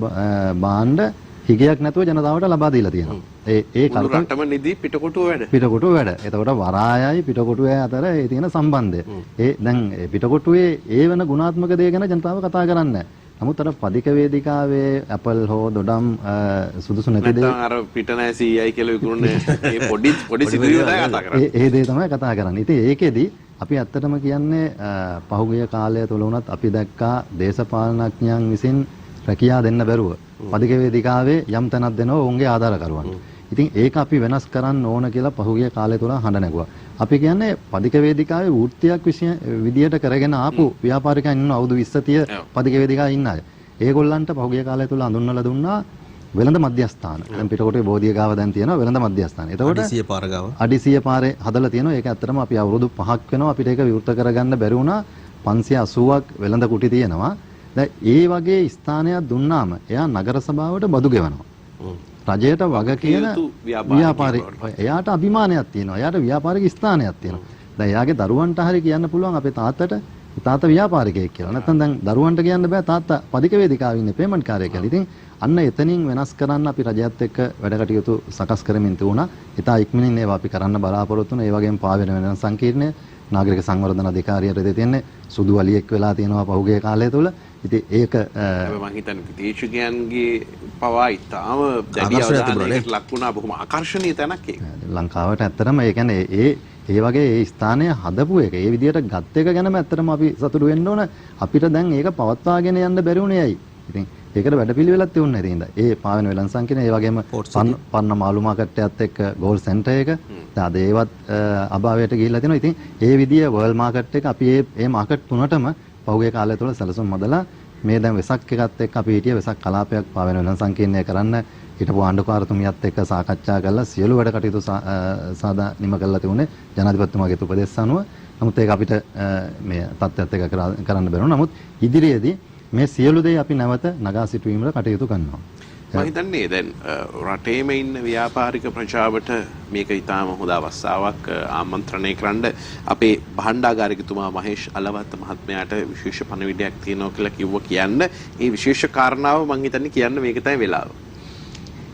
භාණ්ඩ හිගයක් නැතුව ජනතාවට ලබා දීලා තියෙනවා. ඒ රටම නිදි පිටකොටුව වැඩ. පිටකොටුව වැඩ. එතකොට වරායයි පිටකොටුවේ අතර ඒ තියෙන සම්බන්ධය. දැන් පිටකොටුවේ ඒ වෙන ගුණාත්මක දේ ගැන ජනතාව කතා කරන්නේ නැහැ. නමුත් අර පදික වේදිකාවේ ඇපල් හෝ දොඩම් සුදුසු නැති දේ අර පිට නැහැ CI කියලා විකුණන්නේ ඒ පොඩි සිදුවිලි තමයි කතා කරන්නේ. ඒ දේ තමයි කතා කරන්නේ. ඉතින් ඒකෙදි අපි ඇත්තටම කියන්නේ පහුගිය කාලය තුල වුණත් අපි දැක්කා දේශපාලනඥයන් විසින් රැකියාව දෙන්න බැරුව පදික වේදිකාවේ යම් තැනක් දෙනවා ඔවුන්ගේ ආධාරකරුවන්. ඉතින් ඒක අපි වෙනස් කරන්න ඕන කියලා පහුගිය කාලය තුල හඬ නැගුවා. අපි කියන්නේ පදික වේදිකාවේ වෘත්තියක් විදියට කරගෙන ආපු ව්‍යාපාරිකයන් ඉන්න අවුරුදු 20 30 පදික වේදිකාවේ ඉන්න අය. ඒගොල්ලන්ට පහුගිය කාලය තුල හඳුන්වලා දුන්නා වෙළඳ මධ්‍යස්ථාන. දැන් පිටකොටේ බෝධිය ගාව දැන් තියෙනවා වෙළඳ මධ්‍යස්ථාන. එතකොට අඩිසිය පාර ගාව. අඩිසිය පාරේ හදලා තියෙනවා. ඒක ඇත්තටම අපි අවුරුදු 5ක් වෙනවා අපිට ඒක විවෘත කරගන්න බැරි වුණා. 580ක් වෙළඳ කුටි තියෙනවා. දැන් ඒ වගේ ස්ථානයක් දුන්නාම එයා නගර සභාවට බදු ගෙවනවා. රජයට වග කියන යුතු ව්‍යාපාරික එයාට අභිමානයක් තියෙනවා. එයාට ව්‍යාපාරික ස්ථානයක් තියෙනවා. දැන් එයාගේ දරුවන්ට හරි කියන්න පුළුවන් අපේ තාත්තා ව්‍යාපාරිකයෙක් කියලා. නැත්නම් දැන් දරුවන්ට කියන්න බෑ තාත්තා පදික වේදිකාවේ ඉන්නේ පේමන්ට් කාර්යය කියලා. ඉතින් අන්න එතනින් වෙනස් කරන්න අපි රජයත් එක්ක වැඩ කටයුතු සකස් කරමින් තිබුණා. ඉතා ඉක්මනින් ඒවා අපි කරන්න බලාපොරොත්තු වෙනවා. ඒ වගේම පාවෙන වෙන සංකීර්ණය නාගරික සංවර්ධන අධිකාරියට දෙතියන්නේ සුදු වලියෙක් වෙලා තියෙනවා පහුගිය කාලය තුල. ඉතින් ඒක මම හිතන්නේ විදේශිකයන්ගේ පවා ඉතාම දැඩි අවධානයකට ලක් වුණා. බොහොම ආකර්ශනීය තැනක් ඒක. ලංකාවට ඇත්තටම ඒ කියන්නේ ඒ වගේ ඒ ස්ථානය හදපු එක ඒ විදිහට ගත් එක ගැනම ඇත්තටම අපි සතුටු වෙන්න ඕන. අපිට දැන් ඒක පවත්වාගෙන යන්න බැරි වුණේ ඇයි? ඉතින් ඒකට වැඩපිළිවෙලක් තියුණේ නැති හින්දා. ඒ පාවෙන වෙලන් සංකීර්ණ ඒ වගේම පන්න මාළු මාකට්ටයත් එක්ක ගෝල් සෙන්ටර් එක දැන් අද ඒවත් අභාවයට ගිහිල්ලා තියෙනවා. ඉතින් ඒ විදිය වර්ල්ඩ් මාකට් එක අපි මේ මාකට් තුනටම පහුගිය කාලය තුළ සැලසුම් මදලා මේ දැන් වෙසක් එකත් එක්ක අපි හිටිය වෙසක් කලාපයක් පාවෙන වෙලන් සංකීර්ණය කරන්න හිටපු ආණ්ඩුකාරතුමියත් එක්ක සාකච්ඡා කරලා සියලු වැඩ කටයුතු සාදා නිම කරලා තිබුණේ ජනාධිපතිතුමාගේ උපදෙස් අනුව. නමුත් ඒක අපිට මේ තත්ත්වයට එක කරන්න බැරුණා. නමුත් ඉදිරියේදී මේ සියලු දේ අපි නැවත නගා සිටුවීමට කටයුතු කරනවා. මම හිතන්නේ දැන් රටේම ඉන්න ව්‍යාපාරික ප්‍රජාවට මේක ඉතාම හොඳ අවස්ථාවක් ආමන්ත්‍රණය කරන්න අපේ භාණ්ඩාගාරිකතුමා මහේෂ් අලවත්ත මහත්මයාට විශේෂ පණිවිඩයක් තියෙනවා කියලා කිව්ව කියන්න. ඒ විශේෂ කාරණාව මම හිතන්නේ කියන්න මේක තමයි වෙලාව.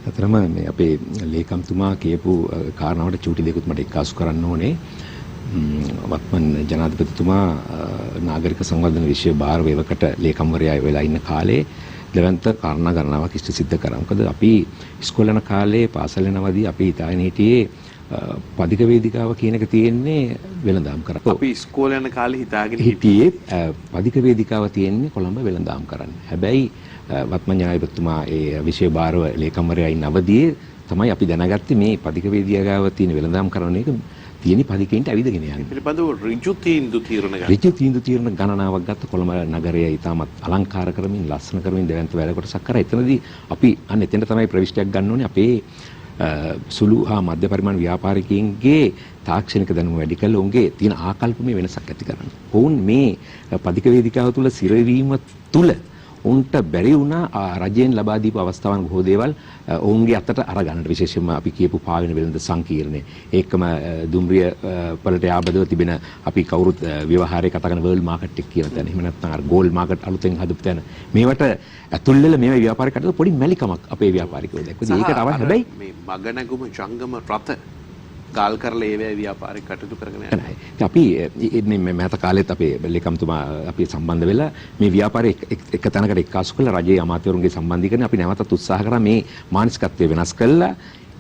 අතරම මේ අපේ ලේකම්තුමා කියපු කාරණාවට චූටි දෙකුත් මට එක්කාසු කරන්න ඕනේ. වත්මන් ජනාධිපතිතුමා නාගරික සංවර්ධන විෂය භාර වේවකට ලේකම්වරයා වෙලා ඉන්න කාලේ දෙවන්ත කාරණා ගණනාවක් ඉෂ්ට සිද්ධ කරා. මොකද අපි ඉස්කෝලේ යන කාලේ පාසල් යනවාදී අපි හිතාගෙන හිටියේ පදික වේදිකාව කියන එක තියෙන්නේ වෙළඳාම් කරා. අපි ඉස්කෝලේ යන කාලේ හිතාගෙන හිටියේ පදික වේදිකාව තියෙන්නේ කොළඹ වෙළඳාම් කරන්න. හැබැයි වත්මන් ජනාධිපතිතුමා ඒ විෂය භාරව ලේකම්වරයා ඉන්න අවදියේ තමයි අපි දැනගත්තේ මේ පදික වේදිකාව තියෙන වෙළඳාම් කරන එක තියෙන පදිකෙන්ට ඇවිදගෙන යන්නේ. පිළිබඳව ඍජු තීන්දුව ගණනාවක් ගත්ත කොළඹ නගරය ඉතාමත් අලංකාර කරමින් ලස්සන කරමින් දෙවන්ත වැඩ කොටසක් කරා. එතනදී අපි අන්න එතෙන්ට තමයි ප්‍රවිෂ්ටයක් ගන්න ඕනේ අපේ සුළු හා මධ්‍ය පරිමාණ ව්‍යාපාරිකයන්ගේ තාක්ෂණික දැනුම වැඩි කළ උන්ගේ තියෙන ආකල්පමය වෙනසක් ඇති කරන්න. ඔවුන් මේ පදික වේදිකාව තුළ සිරවීම තුළ උන්ට බැරි වුණා රජයෙන් ලබා දීපු අවස්ථාවන් බොහෝ දේවල් ඔවුන්ගේ අතට අරගන්නට. විශේෂයෙන්ම අපි කියපු පාවෙන වෙළඳ සංකීර්ණය ඒකම දුම්රිය වලට යාබදව තිබෙන අපි කවුරුත් ව්‍යවහාරයේ කතා කරන වර්ල්ඩ් මාකට් එක කියන තැන. එහෙම නැත්නම් අර ගෝල්ඩ් මාකට් අලුතෙන් හදපු තැන. මේවට ඇතුල් වෙලා මේ ව්‍යාපාරික කටයුතු පොඩි මැලිකමක් අපේ ව්‍යාපාරිකයෝ දැක්කේ. ඒකට අවශ්‍ය හැබැයි මේ මගනගුම ජංගම රත ගාල් කරලා ඒවැ ව්‍යාපාරික කටයුතු කරගෙන යනවා. අපි මේ මෑත කාලෙත් අපේ ලේකම්තුමා අපි සම්බන්ධ වෙලා මේ ව්‍යාපාරයේ එක තැනකට එක්කාසු කරලා රජයේ අමාත්‍යවරුන්ගේ සම්බන්ධීකරණ අපි නැවතත් උත්සාහ කරා මේ මානසිකත්වය වෙනස් කළා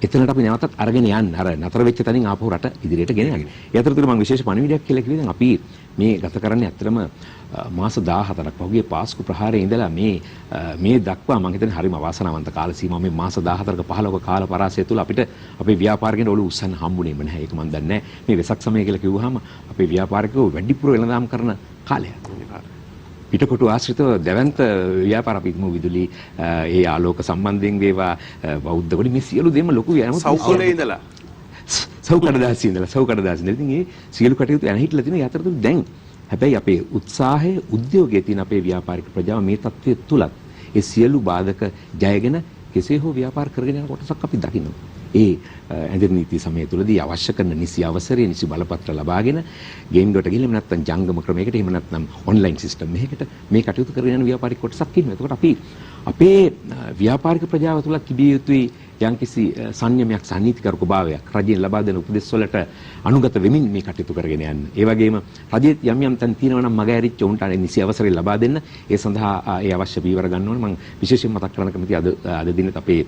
එතනට අපි නැවතත් අරගෙන යන්න අර නතර වෙච්ච තැනින් ආපහු රට ඉදිරියට ගෙන යන්න. ඒ අතරතුර මම විශේෂ පණිවිඩයක් කියලා කිව්වේ දැන් අපි මේ ගත කරන්නේ ඇත්තටම මාස 14ක් පහුගිය පාස්කු ප්‍රහාරයේ ඉඳලා මේ දක්වා මම හිතන්නේ හරිම අවාසනාවන්ත කාල සීමාව මේ මාස 14ක 15ක කාල පරාසය තුල අපිට අපේ ව්‍යාපාරිකයන්ට ඔලු උස්සන්න හම්බුනේම නැහැ. ඒක මම දන්නේ නැහැ. මේ වෙසක් සමය කියලා කිව්වහම අපේ ව්‍යාපාරිකයෝ වැඩිපුර වෙළඳාම් කරන කාලයක්. පිටකොටු ආශ්‍රිතව දැවැන්ත ව්‍යාපාර අපි විදුලි ඒ ආලෝක සම්බන්ධයෙන් වේවා බෞද්ධ කොට මේ සියලු දෙම ලොකු සෞඛලේ ඉඳලා සෞකඩදාසී ඉඳලා ඉතින් මේ සියලු කටයුතු යන හිටලා තියෙන යතරතුර දැන් හැබැයි අපේ උත්සාහය උද්‍යෝගයේ තියෙන අපේ ව්‍යාපාරික ප්‍රජාව මේ තත්ත්වයේ තුලත් ඒ සියලු බාධක ජයගෙන කෙසේ හෝ ව්‍යාපාර කරගෙන යන කොටසක් අපි දකිනවා. ඒ ඇඳිරි නීති සමය තුළදී අවශ්‍ය කරන නිසි අවසරය නිසි බලපත්‍ර ලබාගෙන ගේම් එකට ගිහින් එහෙම නැත්නම් ජංගම ක්‍රමයකට එහෙම නැත්නම් ඔන්ලයින් සිස්ටම් එකකට මේ කටයුතු කරගෙන යන ව්‍යාපාරික කොටසක් ඉන්නවා. එතකොට අපි අපේ ව්‍යාපාරික ප්‍රජාව තුළ තිබිය යුතුයි යම්කිසි සංයමයක් සන්නීතිකරක භාවයක් රජයෙන් ලබා දෙන උපදෙස් වලට අනුගත වෙමින් මේ කටයුතු කරගෙන යන්න. ඒ වගේම රජයේ යම් තැන් තියෙනවා නම් මග ඇරිච්ච උන්ට නිසි අවසරය ලබා දෙන්න. ඒ සඳහා ඒ අවශ්‍ය පීවර ගන්න ඕනේ. මම විශේෂයෙන් මතක් කරන්න කැමතියි අද දිනෙත් අපේ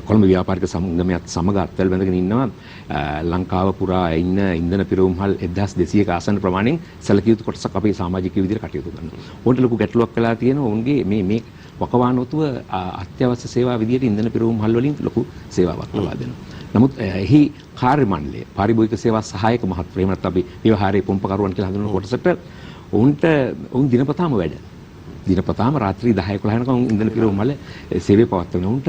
කොළඹ ව්‍යාපාරික සංගමයත් සමග අත්වැල් බැඳගෙන ඉන්නවා ලංකාව පුරා ඉන්න ඉන්ධන පිරවුම්හල් 1200ක ආසන්න ප්‍රමාණයෙන් සැලකිය යුතු කොටසක් අපේ සමාජික විදිහට කටයුතු කරනවා. උන්ට ලොකු ගැටලුවක් වෙලා තියෙනවා. උන්ගේ මේ වකවානුවතුව අත්‍යවශ්‍ය සේවා විදිහට ඉන්ධන පිරවුම්හල් වලින් ලොකු සේවාවක් ලබා දෙනවා. නමුත් එහි කාර්ය මණ්ඩලය පාරිභෝගික සේවා සහායක මහත්වරු එහෙම නැත්නම් අපි ව්‍යවහාරයේ පොම්පකරුවන් කියලා හඳුන්වන කොටසට උන් දිනපතාම වැඩ. දිනපතාම රාත්‍රී 10-11 වෙනකම් ඉන්ධන පිරවුම්හල සේවය පවත්වන උන්ට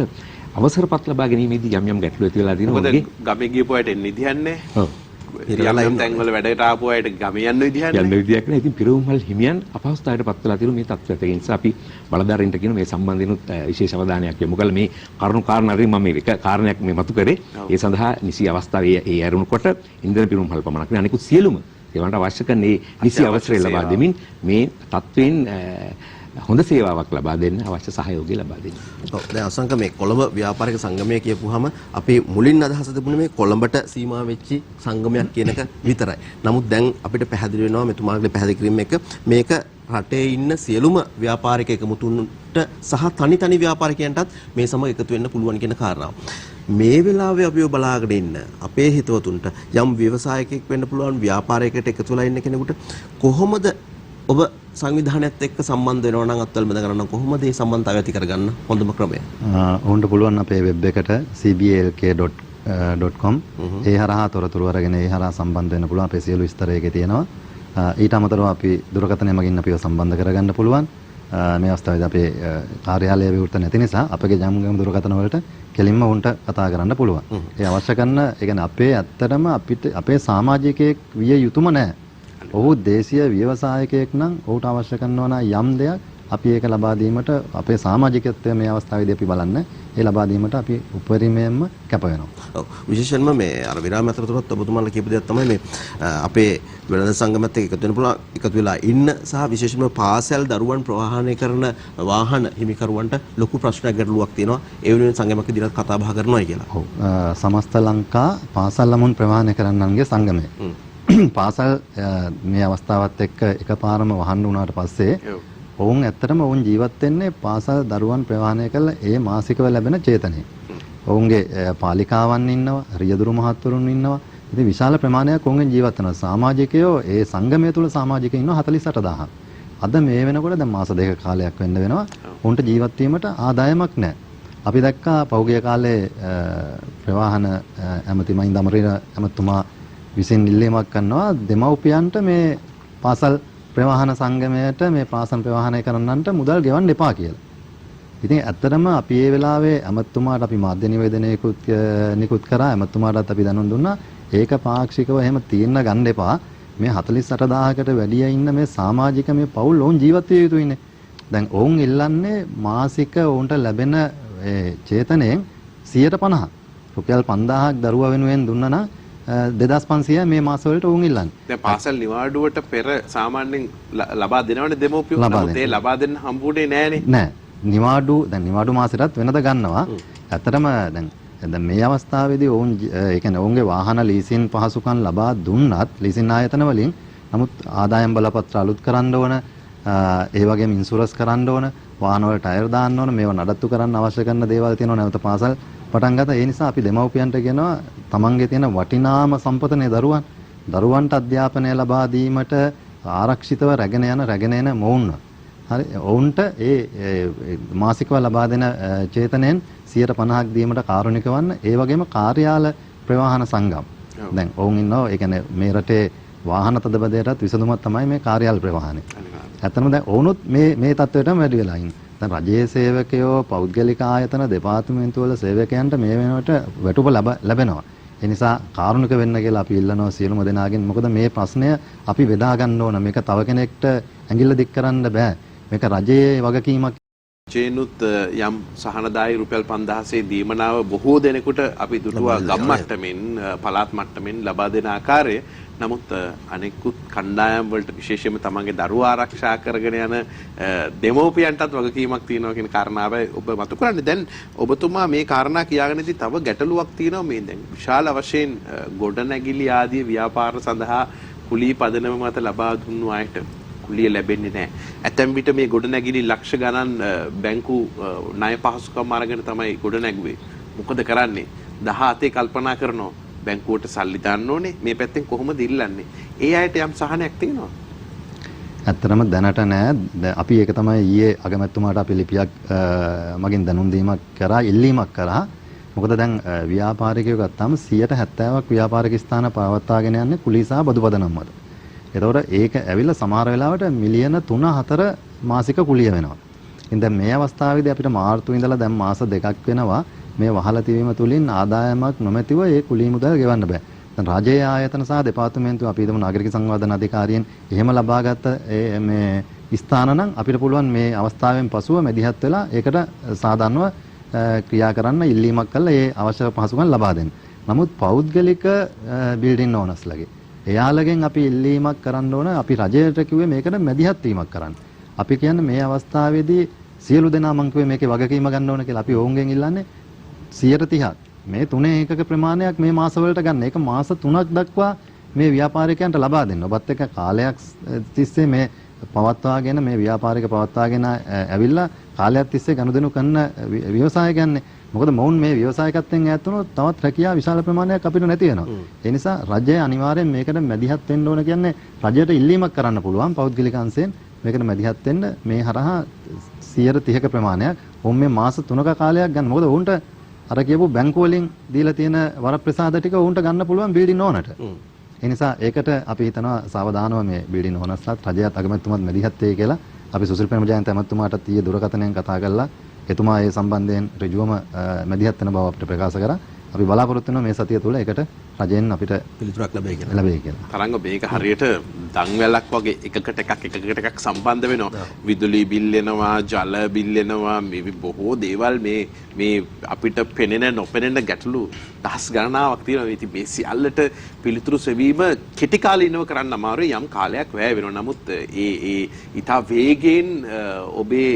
අවසරපත් ලබා ගැනීමේදී යම් ගැටලු ඇති වෙලා තියෙනවා. මොකද ගමේ ගියපු අයට එන්නේ නිදියන්නේ. ඔව්. යම් තැන්වල වැඩට ආපු අයට ගම යන්න විදිහක් යන්න විදියක් නැහැ. ඉතින් පිරවුම්හල් හිමියන් අපහසුතාවයට පත් වෙලා තියෙන මේ තත්ත්වයට. ඒ නිසා අපි බලධාරීන්ට කියන මේ සම්බන්ධිනුත් විශේෂ අවධානයක් යොමු කළා. මේ කරුණු කාරණා හරි මම මේ එක කාරණයක් මේ මතු කරේ. ඒ සඳහා නිසි අවස්ථාවේ ඒ ඇරුණු කොට ඉන්ධන පිරවුම්හල් පමණක් නෙවෙයි අනිකුත් සියලුම ඒවට අවශ්‍ය කරන මේ නිසි අවසරය ලබා දෙමින් මේ තත්ත්වයෙන් හොඳ සේවාවක් ලබා දෙන්න අවශ්‍ය සහයෝගය ලබා දෙන්න. ඔව් දැන් අසංක මේ කොළඹ ව්‍යාපාරික සංගමය කියපුවාම අපේ මුලින් අදහස තිබුණේ මේ කොළඹට සීමා වෙච්ච සංගමයක් කියන එක විතරයි. නමුත් දැන් අපිට පැහැදිලි වෙනවා මෙතුමාගේ පැහැදිලි කිරීම එක මේක රටේ ඉන්න සියලුම ව්‍යාපාරික එකමුතුන්ට සහ තනි ව්‍යාපාරිකයන්ටත් මේ සමග එකතු වෙන්න පුළුවන් කියන කාරණාව. මේ වෙලාවේ අපිව බලාගෙන ඉන්න අපේ හිතවතුන්ට යම් ව්‍යවසායකයෙක් වෙන්න පුළුවන් ව්‍යාපාරයකට එකතු වෙලා ඉන්න කෙනෙකුට කොහොමද ඔබ සංවිධානයත් එක්ක සම්බන්ධ වෙනවා නම් අත්වල බඳ ගන්න කොහොමද මේ සම්බන්ධතාවය ඇති කරගන්න හොඳම ක්‍රමය? ඔවුන්ට පුළුවන් අපේ වෙබ් එකට cblk.com ඒ හරහා තොරතුරු අරගෙන ඒ හරහා සම්බන්ධ වෙන්න පුළුවන්. අපේ සියලු විස්තර ඒකේ තියෙනවා. ඊට අමතරව අපි දුරකථනය මගින් අපිව සම්බන්ධ කරගන්න පුළුවන්. මේ අවස්ථාවේදී අපේ කාර්යාලය විවෘත නැති නිසා අපගේ ජම්ගම දුරකථන වලට කෙලින්ම උන්ට කතා කරන්න පුළුවන්. ඒ අවශ්‍ය කරන ඒ කියන්නේ අපේ ඇත්තටම අපිට අපේ සමාජිකයෙක් විය යුතුම නැහැ. ඔහු දේශීය ව්‍යවසායකයෙක් නම් ඔහුට අවශ්‍ය කරනවා නම් යම් දෙයක් අපි ඒක ලබා දීමට අපේ සමාජිකත්වය මේ අවස්ථාවේදී අපි බලන්න ඒ ලබා දීමට අපි උපරිමයෙන්ම කැප වෙනවා. ඔව් විශේෂයෙන්ම මේ අර විරාම අතරතුරත් ඔබතුමාලා කියපු දෙයක් තමයි මේ අපේ වෙළඳ සංගමත් එක්ක එකතු වෙන පුළුවන් එකතු වෙලා ඉන්න සහ විශේෂයෙන්ම පාසල් දරුවන් ප්‍රවාහනය කරන වාහන හිමිකරුවන්ට ලොකු ප්‍රශ්නයක් ගැටලුවක් තියෙනවා. ඒ වෙනුවෙන් සංගමක දිනක් කතා බහ කරනවා කියලා. ඔව් සමස්ත ලංකා පාසල් ළමුන් ප්‍රවාහනය කරන්නන්ගේ සංගමය. පාසල් මේ අවස්ථාවත් එක්ක එකපාරම වහන්න වුණාට පස්සේ ඔවුන් ඇත්තටම ඔවුන් ජීවත් වෙන්නේ පාසල් දරුවන් ප්‍රවාහනය කළ ඒ මාසිකව ලැබෙන චේතනයේ. ඔවුන්ගේ පාලිකාවන් ඉන්නවා, රියදුරු මහත්වරුන් ඉන්නවා. ඉතින් විශාල ප්‍රමාණයක් ඔවුන්ගෙන් ජීවත් වෙනවා. සමාජිකයෝ ඒ සංගමය තුල සමාජිකයෝ ඉන්නවා 48000ක්. අද මේ වෙනකොට දැන් මාස දෙක කාලයක් වෙන්න වෙනවා. ඔවුන්ට ජීවත් වීමට ආදායමක් නැහැ. අපි දැක්කා පෞගිය කාලේ ප්‍රවාහන ඇමති මහින්ද අමරේන ඇමතුමා විසින් ඉල්ලීමක් කරනවා දෙමව්පියන්ට මේ පාසල් ප්‍රවාහන සංගමයට මේ පාසල් ප්‍රවාහනය කරන්නන්ට මුදල් ගෙවන්න එපා කියලා. ඉතින් ඇත්තටම අපි මේ වෙලාවේ ඇමතුමාට අපි මාධ්‍ය නිකුත් කරා ඇමතුමාටත් අපි දැනුම් දුන්නා ඒක පාක්ෂිකව එහෙම තීරණ ගන්න එපා. මේ 48000කට වැඩිය ඉන්න මේ සමාජික මේ පවුල් ඔවුන් ජීවත් විය යුතුයිනේ. දැන් ඔවුන් ඉල්ලන්නේ මාසික ඔවුන්ට ලැබෙන චේතනයෙන් 150. රුපියල් 5000ක් දරුවා වෙනුවෙන් දුන්නා නම් 2500 මේ මාස වලට උන් ඉල්ලන්නේ. දැන් පාසල් නිවාඩුවට පෙර සාමාන්‍යයෙන් ලබා දෙනවනේ දෙමෝපියෝ. නමුත් ඒ ලබා දෙන්න හම්බුනේ නෑනේ. නෑ. නිවාඩු මාසෙටත් වෙනද ගන්නවා. ඇත්තටම දැන් මේ අවස්ථාවේදී ඔවුන් ඒ කියන්නේ ඔවුන්ගේ වාහන ලීසින් පහසුකම් ලබා දුන්නත් ලීසින් ආයතන වලින් නමුත් ආදායම් බලපත්‍ර අලුත් කරන්න ඕන ඒ වගේම ඉන්ෂුරන්ස් කරන්න ඕන වාහන වල ටයර් දාන්න ඕන මේවා නඩත්තු කරන්න අවශ්‍ය කරන දේවල් තියෙනවා නැවත පාසල් පටන් ගත්තා. ඒ නිසා අපි දෙමව්පියන්ට කියනවා තමන්ගේ තියෙන වටිනාම සම්පතනේ දරුවන්ට අධ්‍යාපනය ලබා දීමට ආරක්ෂිතව රැගෙන එන මොවුන්. හරි ඔවුන්ට ඒ මාසිකව ලබා දෙන චේතනයෙන් 150ක් දීමට කාරුණික වන්න. ඒ වගේම කාර්යාල ප්‍රවාහන සංගම්. දැන් ඔවුන් ඉන්නවා ඒ කියන්නේ මේ රටේ වාහන තදබදයටත් විසඳුමක් තමයි මේ කාර්යාල ප්‍රවාහනය. ඇත්තටම දැන් ඔවුනුත් මේ තත්ත්වයටම වැඩි වෙලා ඉන්නේ. දැන් රජයේ සේවකයෝ පෞද්ගලික ආයතන දෙපාර්තමේන්තු වල සේවකයන්ට මේ වෙනකොට වැටුප ලැබෙනවා. ඒ නිසා කාරුණික වෙන්න කියලා අපි ඉල්ලනවා සියලුම දෙනාගෙන්. මොකද මේ ප්‍රශ්නය අපි බෙදා ගන්න ඕන. මේක තව කෙනෙක්ට ඇඟිල්ල දික් කරන්න බෑ. මේක රජයේ වගකීමක්. ජේනුත් යම් සහනදායි රුපියල් 5000 දීමනාව බොහෝ දෙනෙකුට අපි දුටුවා ගම් මට්ටමින් පළාත් මට්ටමින් ලබා දෙන ආකාරය. නමුත් අනෙකුත් කණ්ඩායම් වලට විශේෂයෙන්ම තමන්ගේ දරුවා ආරක්ෂා කරගෙන යන දෙමව්පියන්ටත් වගකීමක් තියෙනවා කියන කාරණාවයි ඔබ මතු කරන්නේ. දැන් ඔබතුමා මේ කාරණා කියාගෙනදී තව ගැටලුවක් තියෙනවා මේ දැන් විශාල වශයෙන් ගොඩනැගිලි ආදී ව්‍යාපාර සඳහා කුලී පදනම මත ලබා දුන්නු අයට කුලිය ලැබෙන්නේ නැහැ. ඇතැම් විට මේ ගොඩනැගිලි ලක්ෂ ගණන් බැංකු ණය පහසුකම් අරගෙන තමයි ගොඩනැගුවේ. මොකද කරන්නේ? 17 කල්පනා කරනවා බැංකුවට සල්ලි දාන්න ඕනේ මේ පැත්තෙන් කොහොමද ඉල්ලන්නේ? ඒ අයට යම් සහනයක් තියෙනවා. ඇත්තටම දැනට නෑ. අපි ඒක තමයි ඊයේ අගමැතිතුමාට අපි ලිපියක් මගින් දැනුම් දීමක් කරා ඉල්ලීමක් කරා. මොකද දැන් ව්‍යාපාරිකයෝ ගත්තාම 70%ක් ව්‍යාපාරික ස්ථාන පවත්වාගෙන යන්නේ කුලී සහ බදු පදනම් මත. ඒතකොට ඒක ඇවිල්ලා සමහර වෙලාවට මිලියන 3-4 මාසික කුලිය වෙනවා. ඉතින් දැන් මේ අවස්ථාවේදී අපිට මාර්තු ඉඳලා දැන් මාස 2ක් වෙනවා මේ වහලා තිබීම තුලින් ආදායමක් නොමැතිව ඒ කුලී මුදල් ගෙවන්න බෑ. දැන් රාජ්‍ය ආයතන සහ දෙපාර්තමේන්තුව අපි හිතමු නාගරික සංවර්ධන අධිකාරියෙන් එහෙම ලබාගත් මේ ස්ථාන නම් අපිට පුළුවන් මේ අවස්ථාවෙන් පසුව මැදිහත් වෙලා ඒකට සාධාරණව ක්‍රියා කරන්න ඉල්ලීමක් කළා ඒ අවශ්‍ය පහසුකම් ලබා දෙන්න. නමුත් පෞද්ගලික බිල්ඩින් ඕනර්ස්ලගේ එයාලගෙන් අපි ඉල්ලීමක් කරන්න ඕන අපි රජයට කිව්වේ මේකට මැදිහත් වීමක් කරන්න. අපි කියන්නේ මේ අවස්ථාවේදී සියලු දෙනා මං කිව්වේ මේකේ වගකීම ගන්න ඕන කියලා අපි ඔවුන්ගෙන් ඉල්ලන්නේ 130ක් මේ 3 ඒකක ප්‍රමාණයක් මේ මාසවලට ගන්න. ඒක මාස 3ක් දක්වා මේ ව්‍යාපාරිකයන්ට ලබා දෙන්න. ඔබත් එක්ක කාලයක් තිස්සේ මේ පවත්වාගෙන මේ ව්‍යාපාරික පවත්වාගෙන ඇවිල්ලා කාලයක් තිස්සේ ගනුදෙනු කරන ව්‍යවසායකයන්නේ. මොකද මොවුන් මේ ව්‍යවසායකත්වයෙන් ඈත් වුණොත් තවත් රැකියාව විශාල ප්‍රමාණයක් අපිට නැති වෙනවා. ඒ නිසා රජය අනිවාර්යෙන් මේකට මැදිහත් වෙන්න ඕන කියන්නේ රජයට ඉල්ලීමක් කරන්න පුළුවන් පෞද්ගලික අංශයෙන් මේකට මැදිහත් වෙන්න මේ හරහා 130ක ප්‍රමාණයක් ඔවුන් මේ මාස 3ක කාලයක් ගන්න. මොකද ඔවුන්ට අර කියපු බැංකුව වලින් දීලා තියෙන වරප්‍රසාද ටික ඔවුන්ට ගන්න පුළුවන් බිල්ඩින් ඕනට. ඒ නිසා ඒකට අපි හිතනවා සාවධානව මේ බිල්ඩින් ඕනස්ලාත් රජයත් අගමැතිතුමාත් මැදිහත් වෙයි කියලා අපි සුසිල් ප්‍රේමජයන්ත ඇමතුමාට ඊයේ දුරකථනයෙන් කතා කළා. එතුමා ඒ සම්බන්ධයෙන් ඍජුවම මැදිහත් වෙන බව අපිට ප්‍රකාශ කරා. අපි බලාපොරොත්තු වෙනවා මේ සතිය තුළ ඒකට රජයෙන් අපිට පිළිතුරක් ලැබෙයි කියලා. තරංග මේක හරියට දන්වැලක් වගේ එකකට එකක් සම්බන්ධ වෙනවා. විදුලි බිල් එනවා, ජල බිල් එනවා, මේ බොහෝ දේවල් මේ අපිට පෙනෙන නොපෙනෙන ගැටලු දහස් ගණනාවක් තියෙනවා. ඉතින් මේ සියල්ලට පිළිතුරු සෙවීම කෙටි කාලීනව කරන්න අමාරුයි. යම් කාලයක් වැය වෙනවා. නමුත් ඒ ඊට වේගයෙන් ඔබේ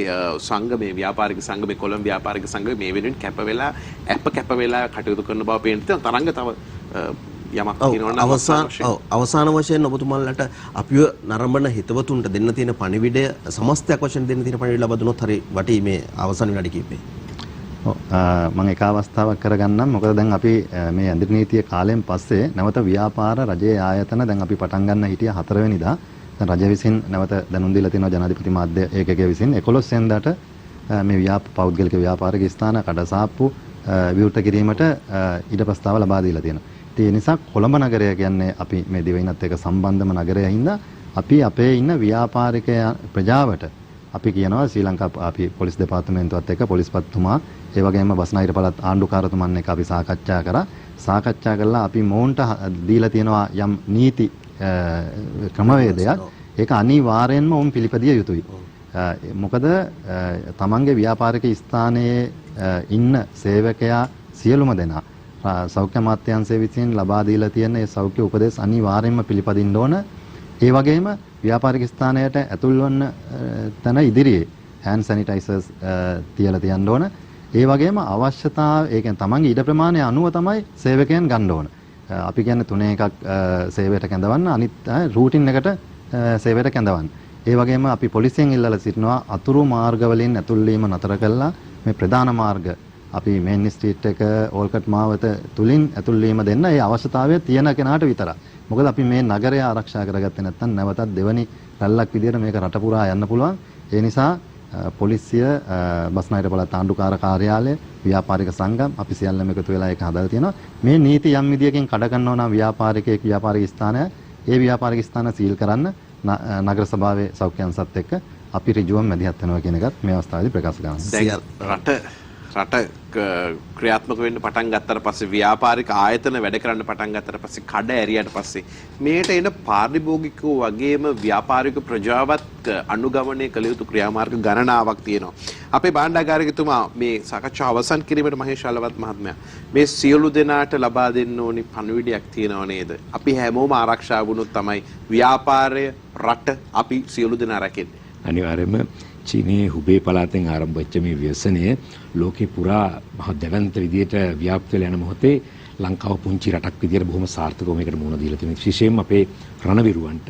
සංගමේ ව්‍යාපාරික සංගමේ කොළඹ ව්‍යාපාරික සංගමේ මේ වෙනුවෙන් කැප වෙලා කටයුතු කරන බව පේන තරංග තව අවසාන වශයෙන් ඔබතුමාලට අපිව නරඹන හිතවතුන්ට දෙන්න තියෙන පණිවිඩය සමස්තයක් වශයෙන් දෙන්න තියෙන පණිවිඩය ලබා දුනොත් හරි වටී මේ අවසාන විනාඩි කිහිපේ. ඔව් මම එක අවස්ථාවක් කරගන්නම්. මොකද දැන් අපි මේ ඇඳිරි නීතිය කාලයෙන් පස්සේ නැවත ව්‍යාපාර රජයේ ආයතන දැන් අපි පටන් ගන්න හිටිය 4 වෙනිදා දැන් රජය විසින් නැවත දැනුම් දීලා තියෙනවා ජනාධිපති මාධ්‍ය ඒකකයේ විසින් 11 වෙනිදාට මේ පෞද්ගලික ව්‍යාපාරික ස්ථාන කඩසාප්පු විවෘත කිරීමට ඉඩ ප්‍රස්තාව ලබා දීලා තියෙනවා. ඒ නිසා කොළඹ නගරය කියන්නේ අපි මේ දිවයිනත් එක්ක සම්බන්ධම නගරය හින්දා අපි අපේ ඉන්න ව්‍යාපාරික ප්‍රජාවට අපි කියනවා ශ්‍රී ලංකා අපි පොලිස් දෙපාර්තමේන්තුවත් එක්ක පොලිස්පතිතුමා ඒ වගේම බස්නාහිර පළාත් ආණ්ඩුකාරතුමන් එක්ක අපි සාකච්ඡා කළා අපි මොවුන්ට දීලා තියෙනවා යම් නීති ක්‍රමවේදයක් ඒක අනිවාර්යෙන්ම ඔවුන් පිළිපදිය යුතුයි. මොකද තමන්ගේ ව්‍යාපාරික ස්ථානයේ ඉන්න සේවකයා සියලුම දෙනා සෞඛ්‍ය අමාත්‍යාංශය විසින් ලබා දීලා තියෙන ඒ සෞඛ්‍ය උපදෙස් අනිවාර්යයෙන්ම පිළිපදින්න ඕන. ඒ වගේම ව්‍යාපාරික ස්ථානයට ඇතුල් වන තැන ඉදිරියේ hand sanitizers තියලා තියන්න ඕන. ඒ වගේම අවශ්‍යතාව ඒ කියන්නේ තමන්ගේ ඉඩ ප්‍රමාණය අනුව තමයි සේවකයන් ගන්න ඕන. අපි කියන්නේ 3 එකක් සේවයට කැඳවන්න අනිත් රූටින් එකට සේවයට කැඳවන්න. ඒ වගේම අපි පොලිසියෙන් ඉල්ලලා සිටිනවා අතුරු මාර්ග වලින් ඇතුල් වීම නතර කළා මේ ප්‍රධාන මාර්ග අපි මේන් ස්ට්‍රීට් එක ඕල්කට් මාවත තුලින් ඇතුල් වීම දෙන්න ඒ අවශ්‍යතාවය තියෙන කෙනාට විතරයි. මොකද අපි මේ නගරය ආරක්ෂා කරගත්තේ නැත්නම් නැවතත් දෙවනි රැල්ලක් විදියට මේක රට පුරා යන්න පුළුවන්. ඒ නිසා පොලිසිය බස්නාහිර පළාත් ආණ්ඩුකාර කාර්යාලය ව්‍යාපාරික සංගම් අපි සියල්ලම එකතු වෙලා ඒක හදලා තියෙනවා. මේ නීති යම් විදියකින් කඩ ගන්නවා නම් ව්‍යාපාරිකයෙක් ව්‍යාපාරික ස්ථානය ඒ ව්යාපාරික ස්ථාන සීල් කරන්න නගර සභාවේ සෞඛ්‍ය අංශත් එක්ක අපි ඍජුවම මැදිහත් වෙනවා කියන එකත් මේ අවස්ථාවේදී ප්‍රකාශ කරනවා. රට ක්‍රියාත්මක වෙන්න පටන් ගත්තට පස්සේ ව්‍යාපාරික ආයතන වැඩ කරන්න පටන් ගත්තට පස්සේ කඩ ඇරියට පස්සේ මේකට එන පාරිභෝගිකෝ වගේම ව්‍යාපාරික ප්‍රජාවත් අනුගමනය කළ යුතු ක්‍රියාමාර්ග ගණනාවක් තියෙනවා. අපේ භාණ්ඩාගාරිකතුමා මේ සාකච්ඡාව අවසන් කිරීමට මහේෂ් අලවත් මහත්මයා මේ සියලු දෙනාට ලබා දෙන්න ඕනි පණිවිඩයක් තියෙනව නේද? අපි හැමෝම ආරක්ෂා වුණොත් තමයි ව්‍යාපාරය රට අපි සියලු දෙනා රැකෙන්නේ. අනිවාර්යයෙන්ම චීනයේ හුබේ පළාතෙන් ආරම්භ වෙච්ච මේ ව්‍යසනය ලෝකේ පුරා මහ දැවැන්ත විදියට ව්‍යාප්ත වෙලා යන මොහොතේ ලංකාව පුංචි රටක් විදියට බොහොම සාර්ථකව මේකට මුහුණ දීලා තියෙනවා. විශේෂයෙන්ම අපේ රණවිරුවන්ට,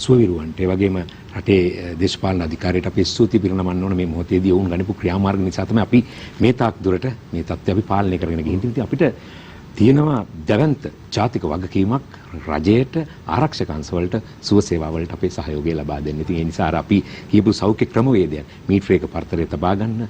සුවවිරුවන්ට, ඒ වගේම රටේ දේශපාලන අධිකාරියට අපි ස්තුති පිරිනමන්න ඕන මේ මොහොතේදී වුන් ගනිපු ක්‍රියාමාර්ග නිසා තමයි අපි මේ තාක් දුරට මේ තත්ත්වය අපි පාලනය කරගෙන ගිහින් ඉතින් අපිට තියෙනවා දැවැන්ත ජාතික වගකීමක් රජයට ආරක්ෂක අංශවලට සුව සේවාවලට අපේ සහයෝගය ලබා දෙන්න. ඉතින් ඒ නිසා අපි කියපු සෞඛ්‍ය ක්‍රමවේදයන් මීටරයක පරතරය තබා ගන්න,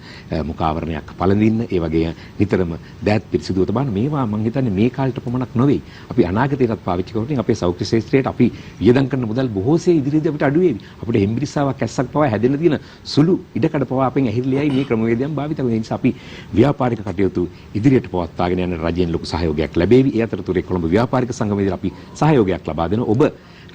මුඛාවරණයක් පළඳින්න, ඒ වගේ නිතරම දෑත් පිරිසිදුව තබන්න, මේවා මම හිතන්නේ මේ කාලෙට පමණක් නෙවෙයි. අපි අනාගතයටත් පාවිච්චි කරනකොට අපේ සෞඛ්‍ය ශාස්ත්‍රයට අපි වියදම් කරන මුදල් බොහෝසේ ඉදිරියේදී අපිට අඩු වේවි. අපිට හෙම්බිරිස්සාවක් ඇස්සක් පවා හැදෙන්න තියෙන සුළු ඉඩකඩ පවා අපෙන් ඇහිරිලියයි මේ ක්‍රමවේදයන් භාවිත කරන නිසා අපි ව්‍යාපාරික කටයුතු ඉදිරියට පවත්වාගෙන යන රජයෙන් ලොකු සහයෝගයක් ලැබේවි. ඒ අතරතුරේ කොළඹ ව්‍යාපාරික සංගමයේදී අපි සහයෝගයක් ලබා දෙනවා. ඔබ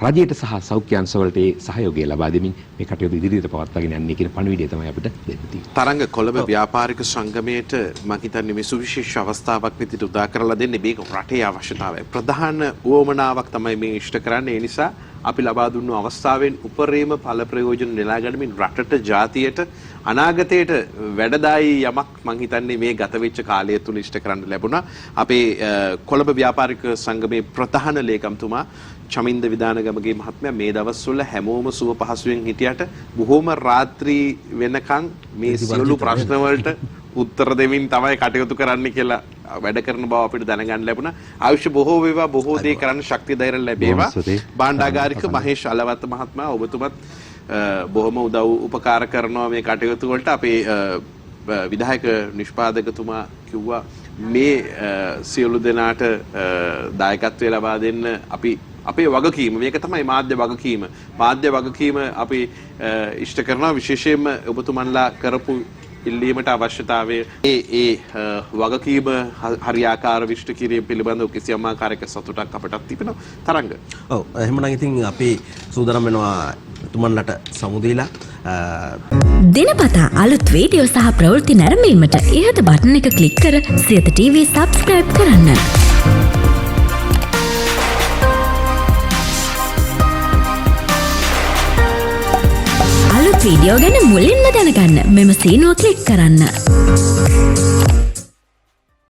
රජයට සහ සෞඛ්‍ය අංශවලට ඒ සහයෝගය ලබා දෙමින් මේ කටයුතු ඉදිරියට පවත්වාගෙන යන්නේ කියන පණිවිඩය තමයි අපිට දෙන්න තියෙන්නේ. තරංග කොළඹ ව්‍යාපාරික සංගමයට මම හිතන්නේ මේ සුවිශේෂ අවස්ථාවක් විදිහට උදා කරලා දෙන්නේ මේක රටේ අවශ්‍යතාවය. ප්‍රධාන උවමනාවක් තමයි මේ ඉෂ්ට කරන්නේ. ඒ නිසා අපි ලබා දුන්නු අවස්ථාවෙන් උපරිම ඵල ප්‍රයෝජන නෙලා ගනිමින් රටට ජාතියට අනාගතයට වැඩදායි යමක් මං හිතන්නේ මේ ගත වෙච්ච කාලය තුල ඉෂ්ට කරන්න ලැබුණා. අපේ කොළඹ ව්‍යාපාරික සංගමේ ප්‍රධාන ලේකම්තුමා චමින්ද විදානගමගේ මහත්මයා මේ දවස්වල හැමෝම සුව පහසුවෙන් හිටියට බොහොම රාත්‍රී වෙනකන් මේ සියලු ප්‍රශ්න වලට උත්තර දෙමින් තමයි කටයුතු කරන්න කියලා වැඩ කරන බව අපිට දැනගන්න ලැබුණා. ආයුෂ බොහෝ වේවා, බොහෝ දේ කරන්න ශක්තිය ධෛර්ය ලැබේවා. භාණ්ඩාගාරික මහේෂ් අලවත්ත මහත්මයා ඔබතුමත් බොහොම උදව් උපකාර කරනවා මේ කටයුතු වලට. අපේ විධායක නිෂ්පාදකතුමා කිව්වා මේ සියලු දෙනාට දායකත්වය ලබා දෙන්න අපි අපේ වගකීම මේක තමයි මාධ්‍ය වගකීම. මාධ්‍ය වගකීම අපි ඉෂ්ට කරනවා. විශේෂයෙන්ම ඔබතුමන්ලා කරපු ඉල්ලීමට අවශ්‍යතාවය ඒ වගකීම හරියාකාර විශ්ට කිරීම පිළිබඳව කිසියම් ආකාරයක සතුටක් අපටත් තිබෙනවා. තරංග. ඔව් එහෙමනම් ඉතින් අපි සූදානම් වෙනවා තුමන්ලට සමුදීලා දිනපතා අලුත් වීඩියෝ සහ ප්‍රවෘත්ති නැරඹීමට ඉහත බටන් එක ක්ලික් කර සියත TV subscribe කරන්න. අලුත් වීඩියෝ ගැන මුලින්ම දැනගන්න මෙම සීනුව ක්ලික් කරන්න.